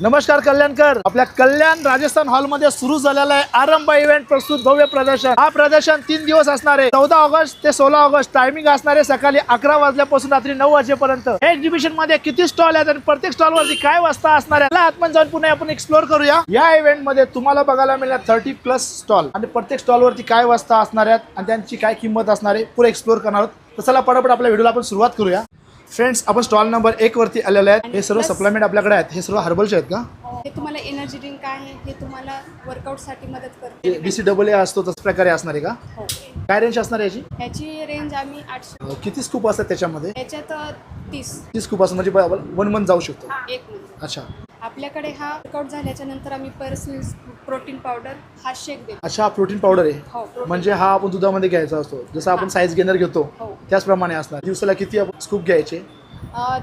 नमस्कार कल्याणकर. आपल्या कल्याण राजस्थान हॉल मध्ये सुरू झालेला आहे आरंभ इव्हेंट प्रस्तुत भव्य प्रदर्शन. हा प्रदर्शन 3 दिवस असणार आहे. 14 ऑगस्ट ते 16 ऑगस्ट. टायमिंग असणार आहे सकाळी 11 वाजल्यापासून रात्री 9 वाजेपर्यंत. हे एक्झिबिशन मध्ये किती स्टॉल आहेत आणि प्रत्येक स्टॉल वरती काय वस्ता असणार आहे, आतमध्ये जाऊन पुन्हा आपण एक्सप्लोर करूया. या इव्हेंट मध्ये तुम्हाला बघायला मिळणार 30+ स्टॉल आणि प्रत्येक स्टॉल वरती काय वस्ता असणार आहेत आणि त्यांची काय किंमत असणार आहे पुढे एक्सप्लोर करणार आहोत. तर चला पटापट आपल्या व्हिडिओला आपण सुरुवात करूया. फ्रेंड्स, आपण स्टॉल नंबर 1 वरती आलेले आहेत. हे सर्व सप्लिमेंट आपल्याकडे आहेत. हे सर्व हर्बलचे आहेत का? हे तुम्हाला एनर्जी ड्रिंक आहे, हे तुम्हाला वर्कआउटसाठी मदत करते. BCAA असतो तसं प्रकारे असणार आहे का? हो. काय रेंज असणार आहे याची? ह्याची रेंज आम्ही 800. किती स्कूप असतात त्याच्यामध्ये? ह्याच्यात 30 स्कूप असतात म्हणजे आपण 1 मंथ जाऊ शकतो. एक मिनिट. अच्छा आपल्याकडे हा वर्कआउट झाल्याच्या नंतर आम्ही पर्सनल प्रोटीन पावडर हा शेक देतो. अच्छा, हा प्रोटीन पावडर आहे. हो, protein. म्हणजे हा आपण दुधामध्ये घ्यायचा असतो, जसं आपण साईज गेनर घेतो हो. त्याचप्रमाणे असणार. दिवसाला किती आपण स्कूप घ्यायचे?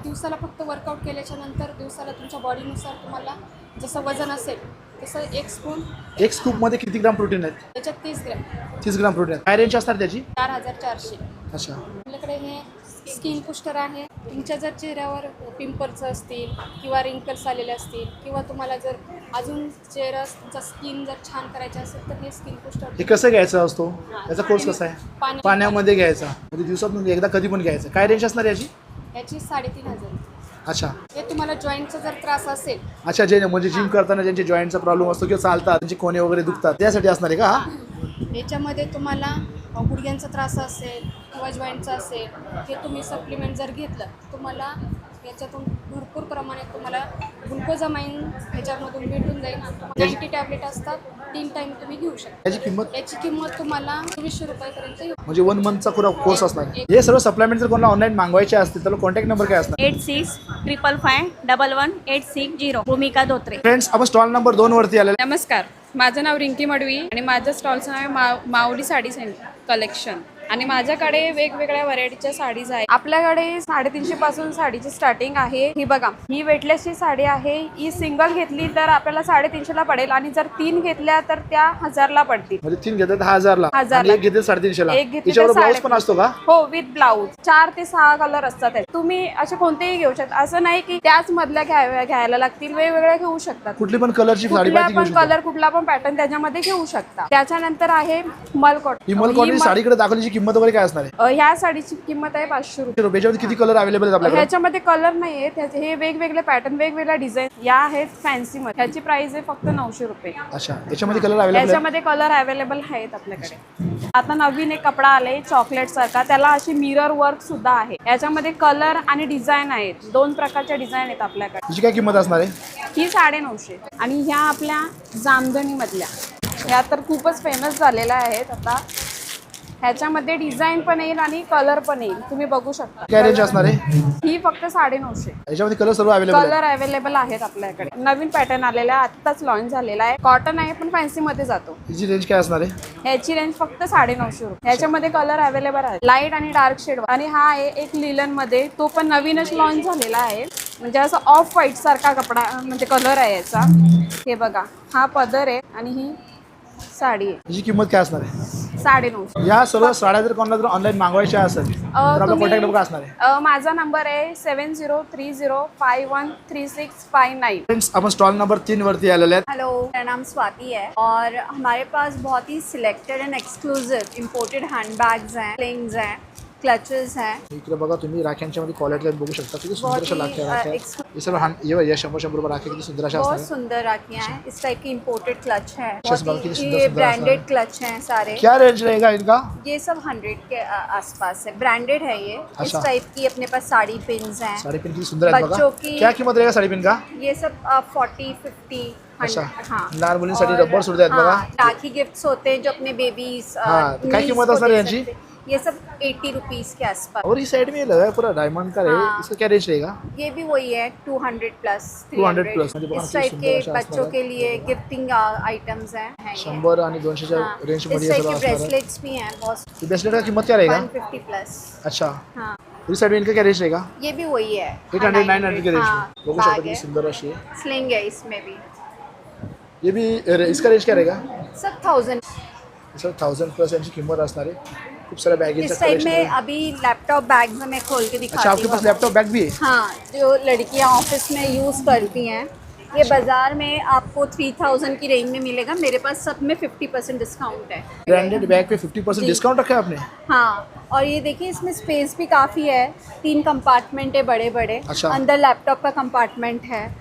दिवसाला फक्त वर्कआउट केल्याच्या नंतर दिवसाला तुमच्या बॉडीनुसार तुम्हाला जसं वजन असेल तसं 1 स्पून. एक स्कूप मध्ये किती ग्राम प्रोटीन आहेत? त्याच्यात 30 ग्रॅम. 30 gram protein. काय रेंज असणार त्याची? 4400. अच्छा. आपल्याकडे हे स्किन बुस्टर आहे. तुमच्या जर चेहऱ्यावर पिंपल्स असतील किंवा रिंकल्स आलेले असतील किंवा तुम्हाला जर अजून चेहरा तुमचा स्किन जर छान करायचा असेल तर हे स्किन बुस्टर. हे कसं घ्यायचं असतो? याचा कोर्स कसा आहे? पाण्यामध्ये घ्यायचा म्हणजे दिवसातून एकदा कधी पण घ्यायचं. काय रेंज असणार याची? याची 3500. अच्छा. हे तुम्हाला जॉईंटचा जर त्रास असेल. अच्छा, जे म्हणजे जिम करताना ज्यांचे जॉईंटचा प्रॉब्लेम असतो किंवा चालतात त्यांचे कोणे वगैरे दुखतात त्यासाठी असणार आहे का? याच्यामध्ये तुम्हाला गुडघ्यांचा त्रास असेल किंवा जॉईंटचा असेल हे तुम्ही सप्लिमेंट जर घेतलं तुम्हाला याच्यातून भरपूर प्रमाणात तुम्हाला ग्लुकोजामाइन ह्याच्यामधून भेटून जाईल. 90 टॅबलेट असतात. 3 टाइम तुम्ही घेऊ शकता. याची किंमत तुम्हाला 200 रुपयापर्यंत येईल. म्हणजे 1 मंथचा पुरा कोर्स असणार. हे सर्व सप्लिमेंट जर कोणाला ऑनलाईन मागवायचे असतील तर कॉन्टॅक्ट नंबर काय असणार? 8655511860. भूमिका धोत्रे. फ्रेंड्स, आपण स्टॉल नंबर 2 वरती आलेलो. नमस्कार, माझं नाव रिंकी मडवी आणि माझं स्टॉलचं नाव आहे माऊली साडी कलेक्शन आणि माझ्याकडे वेगवेगळ्या व्हरायटीच्या साडीज आहेत. आपल्याकडे 350 पासून साडीची स्टार्टिंग आहे. ही बघा, ही वेटलेसची साडी आहे. ही सिंगल घेतली तर आपल्याला 350 ला पडेल आणि जर 3 घेतल्या तर त्या 1000 ला पडतील. म्हणजे 3 घेतले तर 1000 ला आणि एक घेतले 350 ला. एक घेतली याच्यावर तर ब्लाउज पण असतो का? हो, विथ ब्लाऊज. 4 ते 6 कलर असतात. तुम्ही असे कोणतेही घेऊ शकता. असं नाही की त्याच मधल्या घ्यायला लागतील. वेगवेगळ्या घेऊ शकतात. कुठली पण कलरची साडी कुठला पाहिजे पण घेऊ शकतो. कलर, कुठला पण पॅटर्न त्याच्यामध्ये घेऊ शकता. त्याच्यानंतर आहे मलकॉट. ही मलकॉटची साडीकडे दाखवण्याची किंमत वगैरे काय असणार आहे? ह्या साडीची किंमत आहे 500 रुपये. याच्यामध्ये किती कलर अवेलेबल आहेत आपल्याकडे? ह्याच्यामध्ये कलर नाही आहेत. हे वेगवेगळे पॅटर्न, वेगवेगळ्या डिझाईन या आहेत फॅन्सी मध्ये. ह्याची प्राइस आहे फक्त 900 रुपये. अच्छा, याच्यामध्ये कलर अवेलेबल आहेत? याच्यामध्ये कलर अवेलेबल आहेत आपल्याकडे. आता नवीन एक कपडा आलाय चॉकलेट सारखा, त्याला अशी मिरर वर्क सुद्धा आहे. याच्यामध्ये कलर आणि डिझाईन आहेत. 2 प्रकारच्या डिझाईन आहेत आपल्याकडे. याची काय किंमत असणार आहे? ही 950. आणि ह्या आपल्या जामदनी मधल्या ह्या तर खूपच फेमस झालेल्या आहेत आता. ह्याच्यामध्ये डिझाईन पण येईल आणि कलर पण येईल. तुम्ही बघू शकता. काय रेंज असणार आहे? ही फक्त 950. याच्यामध्ये कलर सर्व अवेलेबल आहेत? कलर अवेलेबल आहेत आपल्याकडे. नवीन पॅटर्न आलेला आहे, आत्ताच लॉन्च झालेला आहे. कॉटन आहे पण फॅन्सी मध्ये जातो. याची रेंज काय असणार आहे? ह्याची रेंज फक्त 950 रुपये. ह्याच्यामध्ये कलर अवेलेबल आहे, लाईट आणि डार्क शेड. आणि हा आहे एक लिलन मध्ये, तो पण नवीनच लॉन्च झालेला आहे. म्हणजे असं ऑफ व्हाईट सारखा कपडा म्हणजे कलर आहे याचा. हे बघा, हा पदर आहे आणि ही साडी आहे. याची किंमत काय असणार आहे? 950. या सर्व साड्या जर कोणाला जर ऑनलाईन मागवायच्या असेल तर आपला कॉन्टॅक्ट नंबर काय असणार आहे? माझा नंबर आहे 7030513659. फ्रेंड्स, अपन स्टॉल नंबर 3 वरती आलेले आहेत. हेलो, मेरा नाम स्वाति है और हमारे पास बहुत ही selected and exclusive imported handbags हैं, स्लिंग्स हैं, क्लचेस हैं. इकडे बघा तुम्ही राख्यांच्या मध्ये क्वालिटी बघू शकता किती सुंदर अशा बहुत ही, राख्या आहेत. हे सर्व ये 100 रुपये राखी किती सुंदर अशा बहुत असतात. सुंदर राखियाँ हैं. इस टाइप की इंपोर्टेड क्लच है. कितनी बहुत सुंदर ही सुंदर ब्रांडेड असतात. क्लच हैं सारे. क्या रेंज रहेगा इनका? ये सब 100 के आसपास है. ब्रांडेड है ये. इस अच्छा. टाइप की अपने पास साड़ी पिन्स हैं. साड़ी पिन किती सुंदर आहेत बच्चों बघा. की- क्या किंमत रहेगा साड़ी पिन का? ये सब 40-50. अच्छा. हाँ. लहान मुलींसाठी और- रबर सुद्धा आहेत बघा. हाँ, राखी गिफ्ट्स होते हैं जो अपने बेबीज हाँ, काय किंमत असणार आहे याची? ये सब 80 रुपीज के आसपास. और इस साइड में ये लगा है पूरा डायमंड का है. हाँ. इसका क्या रेंज रहेगा? ये भी वही है 200 प्लस 200 प्लस म्हणजे बघा इस किती टाइप सुंदर के अशा बच्चों असणार के लिए गिफ्टिंग आइटम्स हैं ये. 100 आणि 200च्या हाँ. रेंज इस मध्ये टाइप सर्व के असणार आहे. ब्रेसलेट्स भी हैं बहुत. ये ब्रेसलेट का कीमत क्या रहेगा? 150 प्लस. अच्छा. हाँ, इस साइड में इनका क्या रेंज रहेगा? ये भी वही है 800 900 के रेंज हाँ, में बघू शकता bag किती है. सुंदर अशी आहे. स्लिंग है इसमें भी. ये भी इसका रेंज क्या रहेगा? सब 1000. सर 1000 प्लस यांची किंमत असणार आहे. खूप साऱ्या बॅगेचं इस टाइप में अभी लैपटॉप बैग्स मैं खोल के अच्छा, दिखाती आपके पास हूँ. लैपटॉप बैग भी है? हाँ, जो लड़कियाँ ऑफिस में यूज़ करती हैं ये बाजार में आपको 3000 की रेंज में मिलेगा, मेरे पास सब में 50% डिस्काउंट है। ब्रांडेड बैग पे 50% डिस्काउंट रखा है आपने? हाँ, और ये देखिए इसमें स्पेस भी काफ़ी है, 3 कंपार्टमेंट है बड़े बड़े। अच्छा। अंदर लैपटॉप का कंपार्टमेंट है।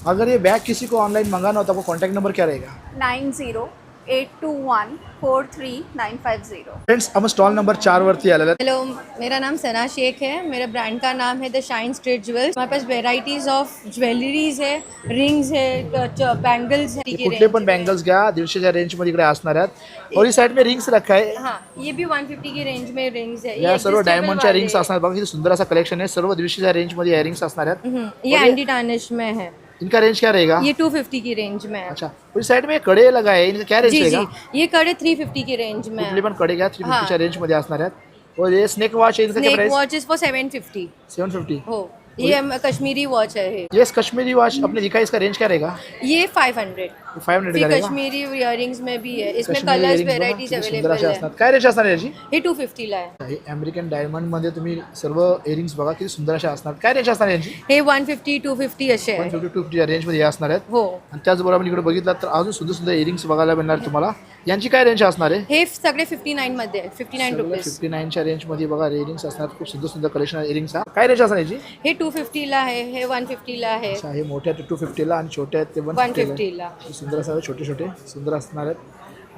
अगर ये बैग किसी को ऑनलाइन मंगाना हो तो आपको कॉन्टैक्ट नंबर क्या रहेगा? 9082143950। फ्रेंड्स, आपण स्टॉल नंबर 4 वरती आलेला आहे. हेलो, मेरा नाम सना शेख है। मेरे ब्रांड का नाम है द शाइन स्ट्रीट ज्वेल्स। हमारे पास वेराइटीज ऑफ ज्वेलरीज है, रिंग्स है, बैंगल्स है। कुठले पण बँगल्स घ्या 150च्या रेंज मध्ये इकडे असणार आहेत. और इस साइड में रिंग्स रखा है. हाँ, ये भी 150 की रेंज में रिंग्स है। या सर्व adjustable डायमंडच्या वाले रिंग्स असणार. बघा किती सुंदर असा कलेक्शन आहे. सर्व 150च्या रेंज मध्ये इयरिंग्स असणार आहेत. ये एंटी टार्निश में है। इनका रेंज क्या रहेगा? ये 250 की रेंज में है। अच्छा, उस साइड में कड़े लगा है, इनका क्या रेंज जी जी, रहेगा? ये कड़े 350 की रेंज में कुठले है। पण कड़े घ्या 350च्या रेंज मध्ये असणार आहेत. और ये स्नेक वॉच है, इनका क्या snake price? Watch is for 750। 750. हो, ये कश्मीरी वॉच है। ये कश्मीरी वॉच अपने दिखा, इसका रेंज क्या रहेगा? ये 500। 500 फिर का रहेगा. कश्मीरी इयरिंग्स में भी है, इसमें कश्मीरी कलर्स earrings बघा, वेराइटीज किती सुंदर अवेलेबल असे है। असतात. काय रेंज असणार आहे याची? ये 250 ला है। हे अमेरिकन डायमंड मध्ये तुम्ही सर्व इयरिंग्स बघा किती सुंदर असे असणार. काय रेंज असणार आहे यांची? हे 150 250 असे आहे। 150 250 या रेंज मध्ये हे असणार आहेत. हो, आणि त्याचबरोबर आपण इकडे बघितलं तर अजून सुंदर सुंदर इयरिंग्स बघायला मिळणार तुम्हाला. यांची काय रेंज असणार आहे? हे सगळे 59 मध्ये आहे, 59 रुपीज। 59च्या रेंज मध्ये बघा इयरिंग्स असणार. खूप सुंदर सुंदर कलेक्शन आहे इयरिंग्स. काय रेंज असणार याची? हे 250 ला आहे, हे 150 ला आहे, अच्छा, हे मोठे आहेत 250 ला आणि छोटे आहेत ते 150 ला। सुंदर असणार, छोटे छोटे सुंदर असणार आहेत.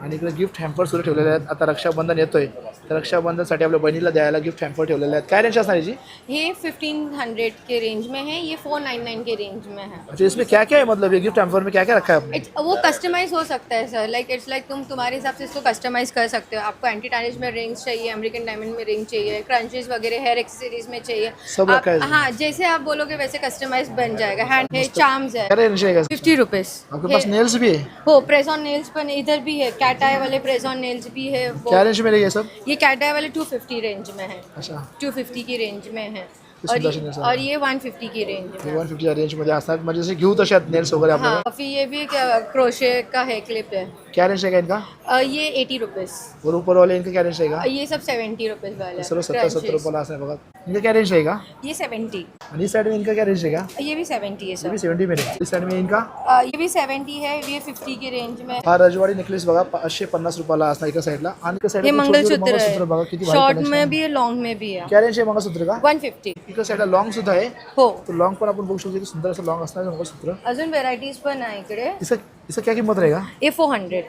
आणि इकडे गिफ्ट हॅम्पर सुद्धा ठेवलेले आहेत. आता रक्षाबंधन येतोय तर रक्षाबंधनसाठी आपल्या बहिणीला द्यायला गिफ्ट हॅम्पर ठेवलेले आहेत. काय रेंज असणार याची? ये 1500 के रेंज में है, ये 499 के रेंज में है। अच्छा, इसमें क्या क्या है, मतलब ये गिफ्ट हॅम्पर में क्या क्या रखा है आपने? वो कस्टमाइज हो सकता है सर, लाइक इट्स लाइक तुम तुम्हारे हिसाब से इसको कस्टमाइज कर सकते हो। आपको एंटी टार्निश में रिंग्स चाहिए, अमेरिकन डायमंड में रिंग चाहिए, क्रंचेस वगैरह हेयर एक्सेसरीज में चाहिए, सब रखा है इसमें। हाँ, जैसे आप बोलोगे वैसे कस्टमाइज बन जाएगा। हैंड है, चार्म्स है, क्या रेंज रहेगा? 50 रुपीज। आपके पास नेल्स भी है? हो, प्रेस ऑन नेल्स पर इधर भी है, कैट आई वाले प्रेस ऑन नेल्स भी है। क्या रेंज में रहेगा ये सब? ये कैट आई वाले 250 रेंज में है, अच्छा, 250 की रेंज में है। सुंदर सुंदर सा। और ये 150 की रेंज में है। 150 रेंज मध्ये असणार. म्हणजे जसे घेऊ तसे आहेत नेल्स वगैरे आपल्याला. हाँ, फिर ये भी क्रोशे का है, क्लिप है। क्या रेंज रहेगा इनका? ये 80 रुपीज। और ऊपर वाले इनका क्या रेंज रहेगा? ये सब 70 रुपीज वाला है। सर्व 70 crunches। रुपयाला असणार बघा. इनका क्या रेंज रहेगा? ये 70। आणि इस साइड में इनका क्या रेंज रहेगा? ये भी 70 है ये सर। भी 70 में रहेगा. इस साइड में इनका ये भी 70 है, ये 50 की रेंज में। हा रजवाडी नेकलेस बघा 550 रुपयाला असणार एका साईडला. आणि एका ये साईडला मंगलसूत्र बघा है, किती भारी शॉर्ट collection में आहे. भी है, लॉन्ग में भी है। क्या रेंज आहे मंगळसूत्र का? 150। एका साईडला लॉंग सुद्धा आहे. हो, तो लॉंग पण आपण बघू शकतो की सुंदर असं लॉंग असणार मंगळसूत्र. अजून व्हेरायटीज पण आहे इकडे। इसका इसका क्या कीमत रहेगा? ये 400।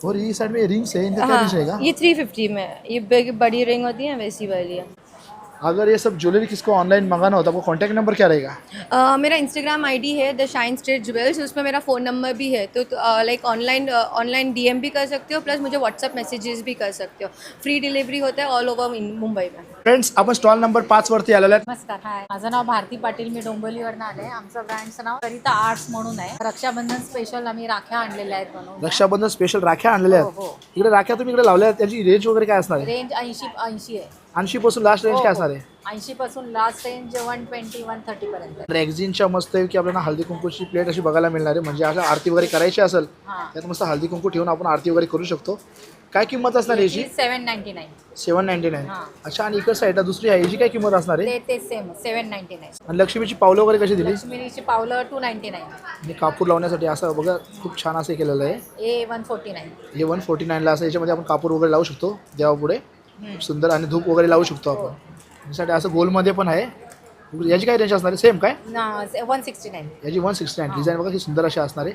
और ये साइड में रिंग्स है, इनका क्या रेंज रहेगा? हाँ, ये 350 में है। ये बड़ी रिंग होती है वैसी वाली है। अगर ये सब ज्वेलरी किसको ऑनलाइन मंगाना हो तो आपको कॉन्टैक्ट नंबर क्या रहेगा? मेरा इंस्टाग्राम आईडी है द शाइन स्ट्रीट ज्वेल्स, उसमें मेरा फ़ोन नंबर भी है। तो लाइक ऑनलाइन डीएम भी कर सकते हो, प्लस मुझे व्हाट्सअप मैसेजेस भी कर सकते हो। फ्री डिलीवरी होता है ऑल ओवर मुंबई में। फ्रेंड्स, आपण स्टॉल नंबर 5 वरती आलेलो आहे. नमस्कार, हाय, माझं नाव भारती पाटील, मी डोंबिवलीवरनं आले. आमचं ब्रँडचं नाव सरिता आर्ट्स म्हणून आहे. रक्षाबंधन स्पेशल आम्ही राख्या आणलेल्या आहेत बनवून. रक्षाबंधन स्पेशल राख्या आणलेल्या हो, आहेत. हो. इकडे राख्या तुम्ही इकडे लावल्या आहेत, त्याची रेंज वगैरे काय असणार आहे? रेंज 80 आहे. 80 पासून लास्ट रेंज काय असणार आहे? 80 पासून लास्ट रेंज 120 130 पर्यंत. रॅक्झिनच्या मस्त आहे की आपल्याला हळदी कुंकूची प्लेट अशी बघायला मिळणार आहे. म्हणजे अशा आरती वगैरे करायची असेल हां, त्यात मस्त हळदी कुंकू ठेवून आपण आरती वगैरे करू शकतो. काय किंमत असणार आहे याची? 799. 799. हां. अच्छा, आणि इकडे साईडला दुसरी आहे, याची काय किंमत असणार आहे? ते सेम 799. आणि लक्ष्मीची पावलं वगैरे कशी दिली? लक्ष्मीची पावलं 299. आणि कापूर लावण्यासाठी असं बघा खूप छान असं केलेलं आहे. हे 149. हे 149ला असं याच्यामध्ये आपण कापूर वगैरे लावू शकतो देवापुढे. खूप सुंदर, आणि धूप वगैरे लावू शकतो आपण. यासाठी असं गोलमध्ये पण आहे. याची काय रेंज असणार आहे? सेम काय? 169. याची 169. डिझाईन बघा ही सुंदर अशी असणार आहे.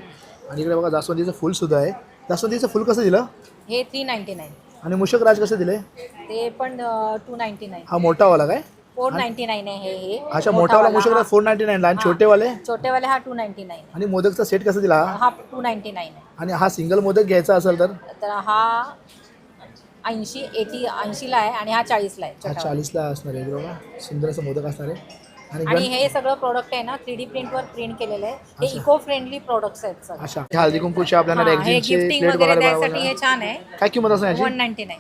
आणि इकडे बघा जास्वंदीचं फुल सुद्धा आहे. जास्वंदीचं फुल कसं दिलं? हे 399. आणि मूषक राज कसं दिले? ते पण 299. हा मोठावाला काय? 499 आहे हे. अच्छा, मोठावाला मूषक राज 499ला. आणि छोटेवाले? छोटेवाले हा 299. आणि मोदकचा सेट कसा दिला? हा 299 आहे. आणि हा सिंगल मोदक घ्यायचा असेल तर? तर हा 80ला आहे आणि हा 40ला आहे. हा छोटा. 40ला असणार आहे. बरोबर, सुंदर असं मोदक असणार आहे. आणि आणि हे सगळं प्रोडक्ट आहे ना 3D प्रिंटवर प्रिंट केलेलं आहे. हे अच्छा. इको फ्रेंडली प्रोडक्ट्स आहेत सगळे. अच्छा, हे हळदी कुंकूचे आपल्याला हा, हे रॅक्झिनचे गिफ्टिंग प्लेट वगैरे बघायला द्यायसाठी मिळालं. हे छान आहे. काय किंमत असणार याची? 199.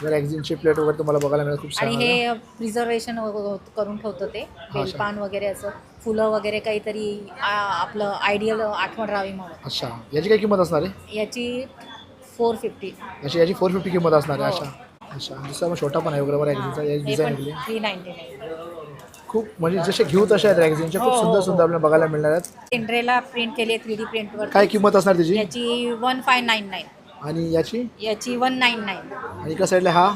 रॅक्झिनचे प्लेट वगैरे तुम्हाला बघायला मिळेल. खूप छान आणि आहे. हे प्रिझर्वेशन करून ठेवतं ते बेलपान वगैरे असं फुलं वगैरे काहीतरी आपलं आयडियल आठवण राहावी म्हणून. अच्छा, याची काय किंमत असणार आहे? याची 450. याची 450 किंमत असणार आहे. अच्छा अच्छा, दुसरा मग छोटा पण आहे वगैरे रॅक्झिनचा. याची हे डिझाईन पण वगैरे 399. खूप म्हणजे जसे घेऊ तसे आहेत रॅगझिनचे, खूप सुंदर सुंदर आपल्याला बघायला मिळणार आहेत. सिंड्रेला प्रिंट केली 3D प्रिंटवर. काय किंमत असणार त्याची? याची 1599, आणि याची? याची 199, आणि एका साईडला हा?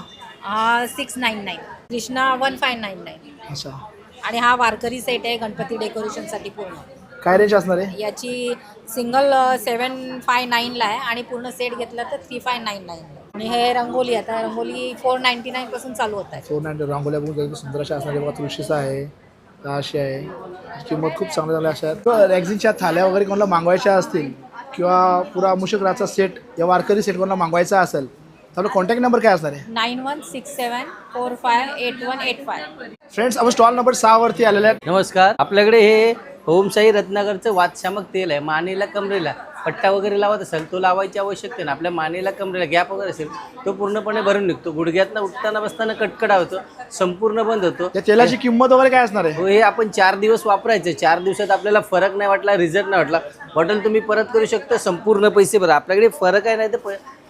हा 699, कृष्णा 1599. अच्छा. आणि हा वारकरी सेट आहे गणपती डेकोरेशनसाठी पूर्ण. काय रेंज असणार आहे? याची सिंगल 759ला आहे आणि पूर्ण सेट घेतला तर 3599. आणि हे रंगोली, आता रंगोली 499 पासून चालू होत आहे. 490 रांगोल्या बघून सुंदर अशा असणार आहे बघा. तुळशीचा आहे, अशी आहे, किंमत खूप चांगल्या चांगल्या अशा आहेत. रॅगझिनच्या थाल्या वगैरे कोणाला मागवायच्या असतील किंवा पुरा मुशकराचा सेट या वारकरी सेट कोणाला मागवायचा असेल तर आपला कॉन्टॅक्ट नंबर काय असणार आहे? 9167458185. फ्रेंड्स, आपण स्टॉल नंबर 6 वरती आलेले आहेत. नमस्कार. आपल्याकडे हे ओमशाही रत्नाकरचं वातशामक तेल आहे. मानेला कमरेला पट्टा वगैरे लावत असेल तो लावायची आवश्यकता नाही. आपल्या मानेला कमरेला गॅप वगैरे असेल तो पूर्णपणे भरून निघतो. गुडघ्यातनं उठताना बसताना कटकडा होतो, संपूर्ण बंद होतो. या तेलाची किंमत वगैरे काय असणार आहे? हो, हे आपण 4 दिवस वापरायचं. 4 दिवसात आपल्याला फरक नाही वाटला, रिझल्ट नाही वाटला, बॉटल तुम्ही परत करू शकता. संपूर्ण पैसे भरा. आपल्याकडे फरक आहे नाही तर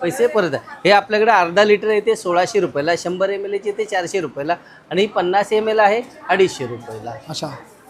पैसे परत आहे. हे आपल्याकडे अर्धा लिटर येते 1600 रुपयाला, 100 ml येते 400 रुपयाला आणि 50 ml आहे 250 रुपयाला. अच्छा.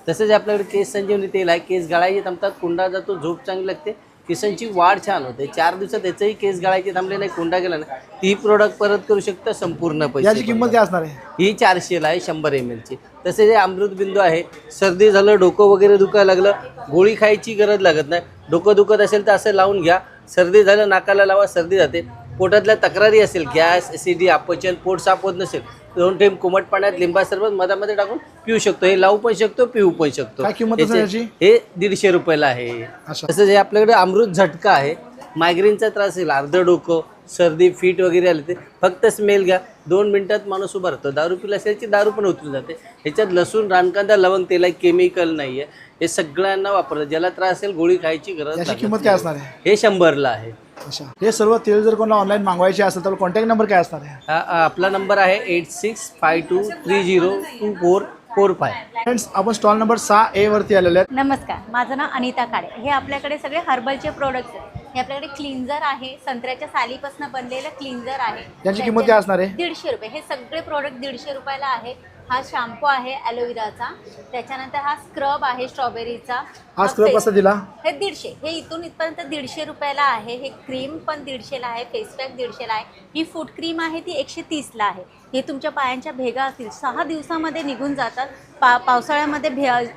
तसंच आपल्याकडे केस संजीवनी तेल आहे. केस गळायचे थांबतात, कोंडा जातो, झोप चांगली लागते, केसांची वाढ छान होते. 4 दिवसात त्याचंही केस गळायचे थांबले नाही, कोंडा गेला नाही, ती प्रोडक्ट परत करू शकता. संपूर्ण याची पैसे किंमत काय असणार आहे? ही 400ला आहे 100 ml ची. तसेच हे अमृतबिंदू आहे. सर्दी झालं, डोकं वगैरे दुखायला लागलं, गोळी खायची गरज लागत नाही. डोकं दुखत असेल तर असं लावून घ्या. सर्दी झालं नाकाला लावा, सर्दी जाते. पोटातल्या तक्रारी असेल, गॅस, ॲसिडी, अपचन, पोट साफ होत नसेल, 2 थेंब कोमट पाण्यात लिंबा सरबत मधामध्ये टाकून पिऊ शकतो. हे लावू पण शकतो, पिऊ पण शकतो. काय किंमत असेल याची? हे 150 रुपयाला आहे. अच्छा. तसंच हे आपल्याकडे अमृत झटका आहे. मायग्रेनचा त्रास असेल, अर्धं डोकं, सर्दी, फीट वगैरे आले ते फक्त स्मेल घ्या, 2 मिनिटात माणूस उभा राहतो. दारू पिला असेल की दारू पण उतरून जाते. ह्याच्यात लसूण, रानकांदा, लवंग तेल आहे, केमिकल नाही आहे. हे सगळ्यांना वापरतं. ज्याला त्रास असेल गोळी खायची गरज याची लागत किंमत नाही. काय असणार आहे? हे 100ला आहे. अच्छा. हे सर्व तेल जर कोणाला ऑनलाईन मागवायचे असेल तर कॉन्टॅक्ट नंबर काय असणार आहे? आपला नंबर आहे 8652302445. फ्रेंड्स, आपण स्टॉल नंबर 6A वरती आलेले आहेत. नमस्कार, माझं नाव अनिता काळे. हे आपल्याकडे सगळे हर्बलचे प्रोडक्ट्स आहेत. हे आपल्याकडे क्लिन्झर आहे, संत्र्याच्या सालीपासून बनलेलं क्लिन्झर आहे. याची किंमत काय असणार आहे? 150 रुपये. हे सगळे प्रोडक्ट 150 रुपयाला आहेत. हा शॅम्पू आहे ॲलोवेराचा, त्याच्यानंतर हा स्क्रब आहे स्ट्रॉबेरीचा. हा स्क्रब कसा दिला? हे 150. हे इथून इथपर्यंत 150 रुपयाला आहे. हे क्रीम पण 150ला आहे, फेस पॅक 150ला आहे. ही फूट क्रीम आहे ती 130ला आहे. हे तुमच्या पायांच्या भेगा असतील 6 दिवसामध्ये निघून जातात. पावसाळ्यामध्ये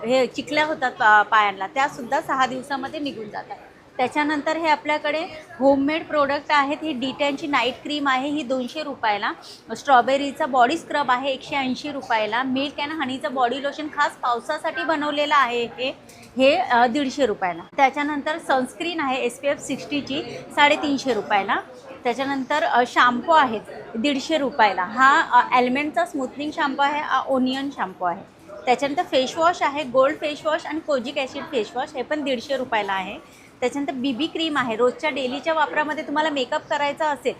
हे चिखल्या होतात पायांना, त्यासुद्धा 6 दिवसामध्ये निघून जातात. त्याच्यानंतर हे आपल्याकडे होममेड प्रोडक्ट आहेत. ही D10ची नाईट क्रीम आहे, ही 200 रुपयाला. स्ट्रॉबेरीचा बॉडी स्क्रब आहे 180 रुपयाला. मिल्क अँड हनीचं बॉडी लोशन खास पावसासाठी बनवलेलं आहे हे 150 रुपयाला. त्याच्यानंतर सनस्क्रीन आहे SPF 60ची 350 रुपयाला. त्याच्यानंतर शॅम्पू आहेत 150 रुपयाला. हा ॲल्मेंटचा स्मूथनिंग शॅम्पू आहे, हा ओनियन शॅम्पू आहे. त्याच्यानंतर फेसवॉश आहे, गोल्ड फेसवॉश आणि कोजिक ॲसिड फेसवॉश, हे पण 150 रुपयाला आहे. त्याच्यानंतर BB क्रीम आहे. रोजच्या डेलीच्या वापरामध्ये तुम्हाला मेकअप करायचा असेल,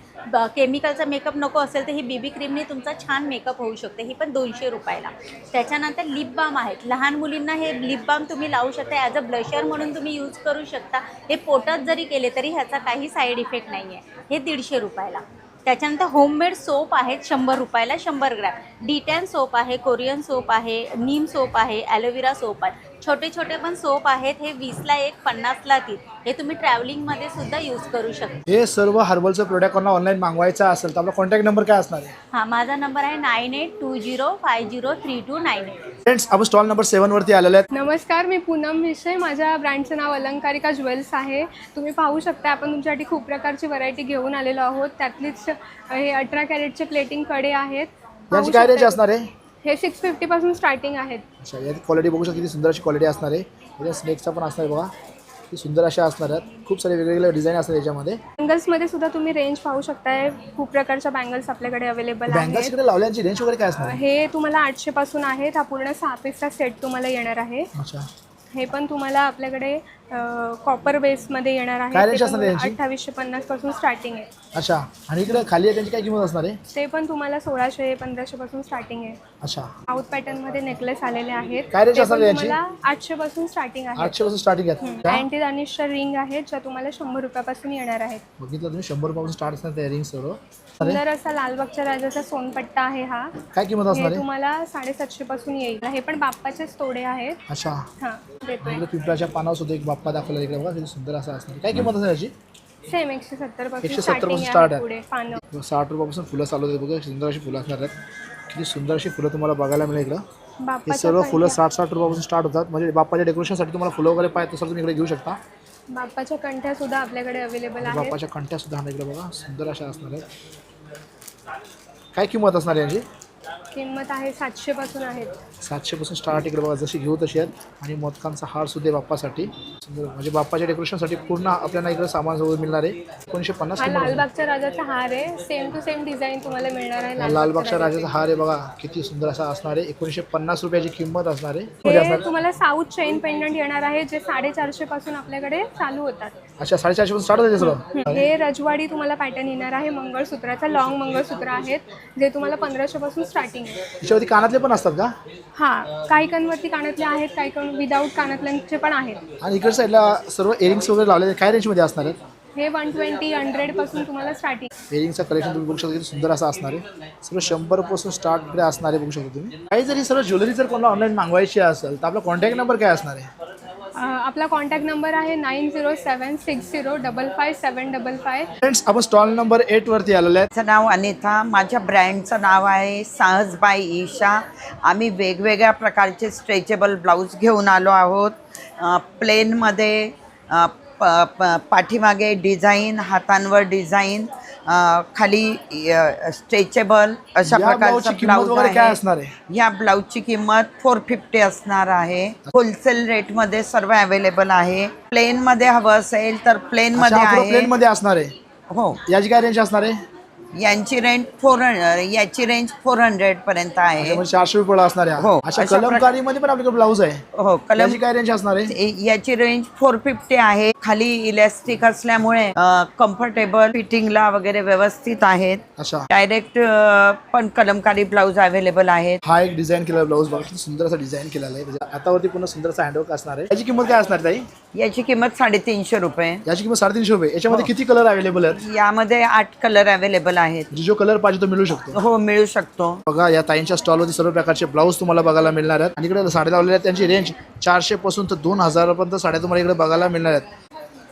केमिकलचा मेकअप नको असेल तर ही BB क्रीमने तुमचा छान मेकअप होऊ शकते. ही पण 200 रुपयाला. त्याच्यानंतर लिप बाम आहेत. लहान मुलींना हे लिप बाम तुम्ही लावू शकता, ॲज अ ब्लशर म्हणून तुम्ही यूज करू शकता. हे पोटात जरी केले तरी ह्याचा काही साईड इफेक्ट नाही आहे. हे 150 रुपयाला. त्याच्यानंतर होममेड सोप आहेत 100 रुपयाला 100 ग्रॅम. D10 सोप आहे, कोरियन सोप आहे, नीम सोप आहे, ॲलोवेरा सोप आहे. छोटे छोटे पण सोप आहेत. हे 20ला 1, 50ला 3. हे तुम्ही ट्रॅव्हलिंगमध्ये सुद्धा यूज करू शकता. हे सर्व हर्बलचं प्रोडक्ट कोणाला ऑनलाईन मागवायचं असेल तर आपला कॉन्टॅक्ट नंबर काय असणार आहे? हां, माझा नंबर आहे 9820503298. फ्रेंड्स, आपण स्टॉल नंबर 7 वरती आलेले आहेत. नमस्कार, मी पूनम विषय. माझ्या ब्रँडचं नाव अलंकारिका ज्वेल्स आहे. तुम्ही पाहू शकता आपण तुमच्यासाठी खूप प्रकारची व्हरायटी घेऊन आलेलो आहोत. त्यातलीच हे 18 कॅरेटचे प्लेटिंग कडे आहेत. याची काय रेंज असणार आहे? हे 650 पासून स्टार्टिंग आहेत. अच्छा. याची क्वालिटी बघू शकता, किती सुंदर अशी क्वालिटी असणार आहे. याच्या स्नेकचा पण असणार आहे बघा, ती सुंदर अशा असणार आहेत. खूप सारे वेगवेगळे डिझाईन असतात याच्यामध्ये. बँगल्समध्ये सुद्धा तुम्ही रेंज पाहू शकताय. खूप प्रकारच्या बँगल्स आपल्याकडे अवेलेबल आहेत. बँगल्सकडे लावल्याची रेंज वगैरे काय असणार आहे? हे तुम्हाला 800 पासून आहेत. हा पूर्ण 6 पीसचा सेट तुम्हाला येणार आहे. अच्छा. हे पण तुम्हाला आपल्याकडे कॉपर बेसमध्ये येणार आहे. काय रेंज असणार यांची? 2850 पासून स्टार्टिंग आहे. अच्छा. आणि इकडे खाली आहे त्यांची काय किंमत असणार आहे? ते पण तुम्हाला 1600 1500 पासून स्टार्टिंग आहे. अच्छा, साऊथ पॅटर्न मध्ये नेकलेस आलेले आहेत. काय रेंज ते असणार पण यांची? तुम्हाला 800 पासून स्टार्टिंग आहे. 800 पासून स्टार्टिंग आहे. अँटी दानिशच्या रिंग आहेत ज्या तुम्हाला 100 रुपयापासून येणार आहेत. बघितलं तुम्ही 100 रुपयापासून स्टार्ट असणार त्या रिंग सर्व. सुंदर असा लालबागच्या राजाचा सोनपट्टा आहे हा. काय किंमत असणार हे आहे? तुम्हाला 750 पासून येईल. हे पण बाप्पाचेच तोडे आहेत. अच्छा, हा देतोय. इकडे पिंपळाच्या पानावर सुद्धा एक बाप्पा दाखवला इकडे बघा, किती सुंदर असा असणार. काय किंमत असणार याची? सेम 170 पासून 170 स्टार्टिंग पासून आहे स्टार्ट आहे. पुढे पानं. 60 रुपयापासून फुलं चालू होते बघा, सुंदर अशी फुलं असणार आहेत. किती सुंदर अशी फुलं तुम्हाला बघायला मिळेल इकडं. हे बाप्पाच्या सर्व फुलं कंठ्या 60 रुपयापासून स्टार्ट होतात. म्हणजे बाप्पाच्या डेकोरेशनसाठी तुम्हाला फुलं वगैरे पाहिजे तर तुम्ही इकडे घेऊ शकता. बाप्पाच्या कंठ्या सुद्धा आपल्याकडे अवेलेबल आहेत. बाप्पाच्या कंठ्या सुद्धा आहेत इकडे बघा, सुंदर अशा असणार आहेत. काय किंमत असणार यांची? किंमत आहे 700 पासून आहेत. 700 पासून स्टार्ट इकडे बघा, जशी घेऊ तशी आहेत. आणि मोदकांचा हार सुद्धा आहे बाप्पासाठी सुंदर, म्हणजे बाप्पाच्या डेकोरेशनसाठी पूर्ण आपल्याला इकडे सामान सगळं मिळणार आहे. 1950 हा किंमत. लालबागच्या राजाचा हार आहे. सेम टू सेम डिझाईन तुम्हाला मिळणार आहे. लालबागच्या राजाचा हार आहे बघा, किती सुंदर असा असणार आहे. 1950 रुपयाची किंमत असणार आहे. मध्ये हे असणार. तुम्हाला साऊथ चेन पेंडंट येणार आहे जे 450 पासून आपल्याकडे चालू होतात. अच्छा, 450 पासून स्टार्ट होते सगळं. हे रजवाडी तुम्हाला पॅटर्न येणार आहे. मंगळसूत्राचा लॉंग मंगळसूत्र आहेत जे तुम्हाला 1500 पासून स्टार्टिंग आहे. त्याच्यावरती कानातले पण असतात का? हा, काही कानवरती कानातले आहेत, काही कान विदाऊट कानातल्यांचे पण आहेत. आणि इकडे साईडला सर्व इयरिंग्स वगैरे लावलेले काय रेंजमध्ये असणार आहेत? हे 120 100 पासून तुम्हाला स्टार्टिंग. इयरिंगचं कलेक्शन तुम्ही बघू शकता, किती सुंदर असं असणार आहे. सर्व 100 पासून स्टार्ट इकडे असणार आहे, बघू शकता तुम्ही. काही जरी सर्व ज्वेलरी जर कोणाला ऑनलाईन मागवायची असेल तर आपला कॉन्टॅक्ट नंबर काय असणार आहे? आपला कॉन्टॅक्ट नंबर आहे 9076055755. फ्रेंड्स, आपण स्टॉल नंबर 8 वरती आलेले आहेत. माझं नाव अनिता, माझ्या ब्रँडचं नाव आहे सहजबाई ईशा. आम्ही वेगवेगळ्या प्रकारचे स्ट्रेचेबल ब्लाऊज घेऊन आलो आहोत. प्लेनमध्ये पाठीमागे डिझाईन, हातांवर डिझाईन, खाली स्ट्रेचेबल अशा या प्रकारचं ब्लाऊजची किंमत वगैरे काय ब्लाऊज असणार आहे. आहे? या ब्लाऊजची किंमत 450 असणार आहे. होलसेल रेटमध्ये सर्व अवेलेबल आहे. प्लेनमध्ये हवं असेल तर प्लेनमध्ये आहे. प्लेन मध्ये असणार आहे. हो, याची काय रेंज असणार आहे? याची रेंज 400 पर्यंत आहे. 400 रुपये असणार आहे. हो, अशा अशा कलमकारीमध्ये पण आपल्याकडे ब्लाऊज आहे. हो, याची काय रेंज असणार आहे? याची रेंज 450 आहे. खाली इलॅस्टिक असल्यामुळे कम्फर्टेबल, फिटिंगला वगैरे व्यवस्थित आहेत. अच्छा, डायरेक्ट पण कलमकारी ब्लाऊज अवेलेबल आहेत. हा एक डिझाईन केलेला ब्लाऊज बघा, किती सुंदर असा डिझाइन केलेला आहे. त्याच्या हातावरती पूर्ण सुंदर असा हँडवर्क असणार आहे. याची किंमत काय असणार ताई? याची किंमत 350 रुपये. याची किंमत 350 रुपये. याच्यामध्ये किती कलर अवेलेबल आहेत? यामध्ये 8 कलर अवेलेबल आहेत. जो कलर पाहिजे तो मिळू शकतो. हो, मिळू शकतो. बघा, या ताईंच्या स्टॉलवरती सर्व प्रकारचे ब्लाऊज तुम्हाला बघायला मिळणार आहेत. आणि इकडे साड्या लावलेल्या आहेत, त्यांची रेंज 400 पासून तर 2000 पर्यंत साड्या तुम्हाला इकडे बघायला मिळणार आहेत.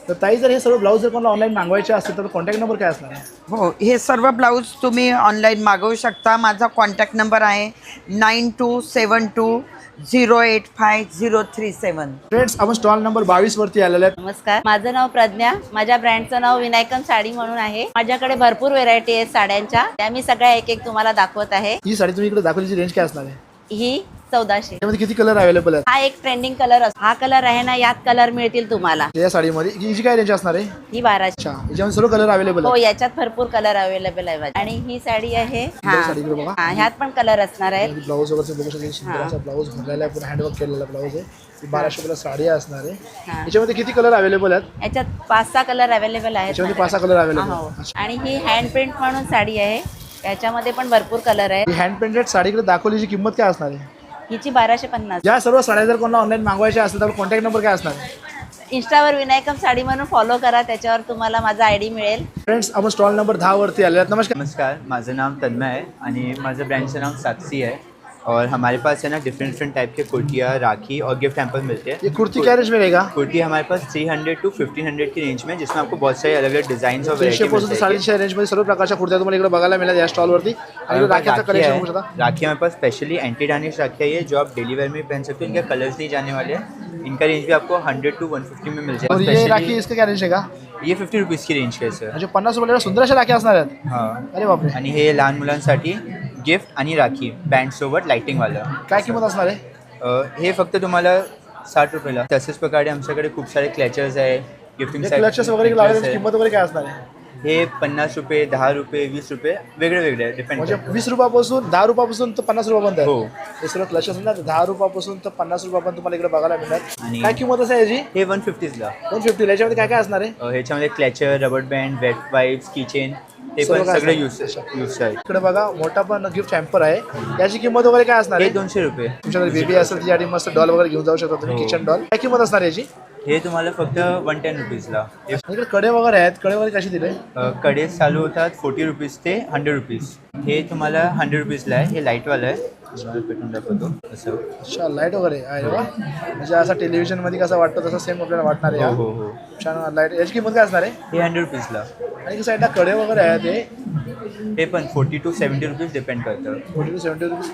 तर ताई, जर हे सर्व ब्लाऊज जर कोणाला ऑनलाईन मागवायचे असतील तर कॉन्टॅक्ट नंबर काय असणार आहे? हो, हे सर्व ब्लाऊज तुम्ही ऑनलाईन मागवू शकता. माझा कॉन्टॅक्ट नंबर आहे 9272085037. फ्रेंड्स, आपण स्टॉल नंबर 22 वरती आलेले आहेत. नमस्कार, माझं नाव प्रज्ञा. माझ्या ब्रँडचं नाव विनायकम साडी म्हणून आहे. माझ्याकडे भरपूर व्हेरायटी आहेत साड्यांच्या, त्या मी सगळ्या एक एक तुम्हाला दाखवत आहे. ही साडी तुम्ही इकडे दाखवल्याची रेंज काय असणार आहे? ही 1400. यामध्ये किती कलर अवेलेबल आहेत? हा एक ट्रेंडिंग कलर असतो. हा कलर आहे ना, यात कलर मिळतील तुम्हाला. या साडीमध्ये हिची काय रेंज असणार आहे? ही 1200. अच्छा, याच्यामध्ये सर्व कलर अवेलेबल हो, आहेत. याच्यात भरपूर कलर अवेलेबल आहे. आणि ही साडी आहे, साडी इकडे बघा. ह्यात पण कलर असणार आहेत. ब्लाऊज वगैरे बघू शकता, सुंदर असा ब्लाऊज भरलेला आहे, पूर्ण हँडवर्क केलेला ब्लाऊज आहे. 1200 रुपयाला साडी असणार आहे. याच्यामध्ये किती कलर अवेलेबल आहेत? याच्यात 5-6 कलर अवेलेबल आहेत. याच्यामध्ये 5-6 कलर अवेलेबल हो. आहेत. आणि ही हँड प्रिंट म्हणून साडी आहे, याच्यामध्ये पण भरपूर कलर आहेत. ही हँड पेंटेड साडीकडे दाखवल्याची किंमत काय असणार आहे? हिची 1250. या सर्व साड्या जर कोणाला ऑनलाईन मागवायच्या असतील तर कॉन्टॅक्ट नंबर काय असणार आहे? इंस्टावर विनायकम साडी म्हणून फॉलो करा, त्याच्यावर तुम्हाला माझा आयडी मिळेल. फ्रेंड्स, आपण स्टॉल नंबर 10 वरती आले आहेत. नमस्कार. नमस्कार, माझं नाव तन्मय आहे आणि माझं ब्रँडचं नाव साक्षी है. और हमारे पास है ना डिफरेंट टाइप के कुर्तियाँ, राखी और गिफ्ट हैम्पर मिलते हैं. ये कुर्ती क्या रेंज में रहेगा? कुर्ती हमारे पास 300 to 1500 की रेंज में, जिसमें आपको बहुत सारे अलग अलग डिजाइन और 300 पासून तर 350 रेंज मध्ये सर्व प्रकारच्या कुर्त्या तुम्हाला इकडे बघायला मिळेल या स्टॉल वरती. आणि राखीचं कलेक्शन बघू शकता. राखी हमारे पास स्पेशली एंटी डार्निश राखी है, ये जो आप डेली वेयर में पहन सकते हो. इनके कलर्स नहीं जाने वाले हैं. इनका रेंज भी आपको 100 to 150 में मिल और ये राखी जाएगा. इसका क्या रेंज रहेगा? ये 50 रुपीज़ की रेंज आहे सर. म्हणजे 50 रुपयाला सुंदर अशा राखी असणार आहेत. हां, अरे बापरे. आणि हे लहान मुलांसाठी गिफ्ट आणि राखी बँडसोबत लाइटिंगवालं. काय किंमत असणार आहे? हे फक्त तुम्हाला 60 रुपयाला. तसेच प्रकारे आमच्याकडे खूप सारे क्लचर्स आहे, गिफ्टिंग क्लचेस वगैरे लावल्याची किंमत वगैरे काय असणार आहे? हे 50 रुपये, 10 रुपये, 20 रुपये वेगळे वेगळे डिपेंड. म्हणजे 20 रुपयापासून 10 रुपयापासून तर 50 रुपयापर्यंत. हो, हे सर्व क्लचेस ना 10 रुपयापासून तर 50 रुपयापर्यंत तुम्हाला इकडे बघायला मिळणार. आणि काय किंमत असं याची? हे 150ला. 150. याच्यामध्ये काय काय असणार आहे? ह्याच्यामध्ये clutcher, rubber band, wet wipes, keychain ते सर्व पण काय सगळे असणार? यूज आहे. इकडे बघा मोठा पण गिफ्ट हॅम्पर आहे. याची किंमत वगैरे काय असणार हे आहे? 200 रुपये. तुमच्याकडे बेबी असेल त्यासाठी मस्त डॉल वगैरे घेऊन जाऊ शकता तुम्ही, हो. Kitchen doll. काय किंमत असणार याची? हे तुम्हाला फक्त 110 रुपीजला. इकडे कडे वगैरे आहेत, कडे वगैरे कशी दिले? कडे चालू होतात 40 रुपीज ते 100 रुपीज. हे तुम्हाला 100 रुपीजला आहे. हे लाईटवालं आहे. तुम्हाला पेटून दाखवतो असं. अच्छा, लाईट वगैरे आहे वा. म्हणजे असं टेलिव्हिजन मध्ये कसं वाटतं तसं सेम आपल्याला वाटणार आहे. हो हो. छान लाईट. याची किंमत काय असणार आहे? हे 100 रुपीजला. आणि साईडला कडे वगैरे आहेत हे पण 40 to 70 रुपीज डिपेंड करतं. 40 to 70 रुपीज.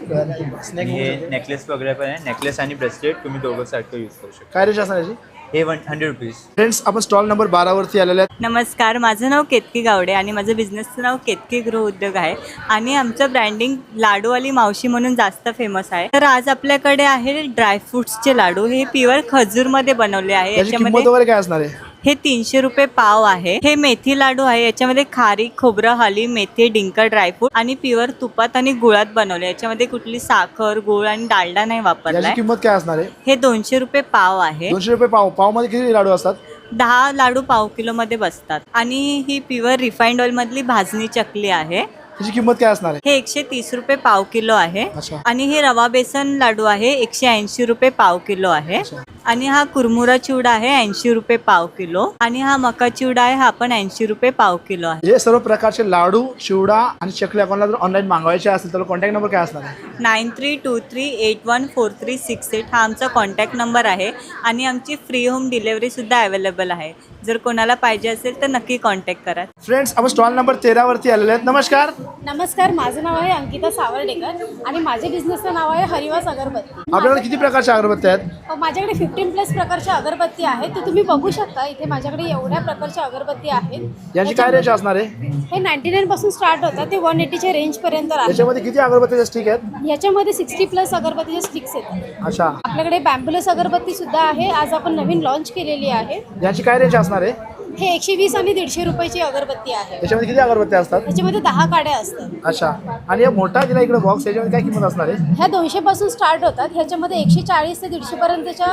स्नेक हे नेकलेस वगैरे पण आहे. नेकलेस आणि ब्रेसलेट तुम्ही दोघं सारखं यूज करू शकता. काय रेट असणार याची? हे 100 रुपीज. फ्रेंड्स, आपण स्टॉल नंबर 12 वरती आलेले आहेत. नमस्कार, माझं नाव केतकी गावडे आणि माझं बिझनेसचं नाव केतकी गृह उद्योग आहे आणि आमचं ब्रँडिंग लाडूवाली मावशी म्हणून जास्त फेमस आहे. तर आज आपल्याकडे आहे ड्रायफ्रुट्सचे लाडू. हे प्युअर खजूरमध्ये बनवले आहे. याची किंमत वगैरे काय असणार आहे? हे 300 रुपये पाव आहे. हे मेथी लाडू आहे. याच्यामध्ये खारी, खोबरं, हली, मेथी, डिंक, ड्रायफ्रूट आणि प्युअर तुपात आणि गुळात बनवले. याच्यामध्ये कुठली साखर, गुळ आणि डालडा नाही याची वापरलाय. किंमत काय असणार आहे? हे 200 रुपये पाव आहे. 200 रुपये पाव. पाव मध्ये किती लाडू असतात? 10 लाडू पाव किलो मध्ये बसतात. आणि ही प्युअर रिफाइंड ऑइल मधली भाजणी चकली आहे. त्याची किंमत काय असणार आहे? हे 130 रुपये पाव किलो आहे. अच्छा. आणि हे रवा बेसन लाडू आहे. 180 रुपये पाव किलो आहे. आणि हा कुरमुरा चिवडा आहे 80 रुपये पाव किलो. आणि हा मका चिवडा आहे, हा पण 80 रुपये पाव किलो आहे. हे सर्व प्रकारचे लाडू, चिवडा आणि चकली आपल्याला जर ऑनलाईन मागवायचे असेल तर कॉन्टॅक्ट नंबर काय असणार आहे? 9323814368 हा आमचा कॉन्टॅक्ट नंबर आहे. आणि आमची फ्री होम डिलेवरी सुद्धा अवेलेबल आहे. जर कोणाला पाहिजे असेल तर नक्की कॉन्टॅक्ट करा. फ्रेंड्स, आपण स्टॉल नंबर 13 वरती आलेले आहेत. नमस्कार. नमस्कार, माझं नाव आहे अंकिता सावर्डेकर आणि माझ्या बिझनेसचं नाव आहे हरिवास अगरबत्ती. आपल्याकडे किती प्रकारच्या अगरबत्त्या आहेत? माझ्याकडे 15+ प्रकारच्या अगरबत्ती आहेत. ते तुम्ही बघू शकता. इथे माझ्याकडे एवढ्या प्रकारच्या अगरबत्ती आहेत. याची काय रेंज असणार आहे? हे 99 पासून स्टार्ट होतात ते 180च्या रेंज पर्यंत आहे. याच्यामध्ये किती अगरबत्तीचे स्टिक आहेत? याच्यामध्ये 60+ अगरबत्तीचे स्टिक्स आहेत. अच्छा. आपल्याकडे बॅम्बुलस अगरबत्ती सुद्धा आहे. आज आपण नवीन लॉन्च केलेली आहे. याची काय रेंज असणार आहे? हे 120 आणि 150 रुपयाची अगरबत्ती आहे. याच्यामध्ये किती अगरबत्त्या असतात? याच्यामध्ये 10 काड्या असतात. अच्छा. आणि हे मोठा दिला इकडे बॉक्स, याच्यामध्ये काय किंमत असणार आहे? ह्या 200 पासून स्टार्ट होतात. ह्याच्यामध्ये 140 ते 150 पर्यंतच्या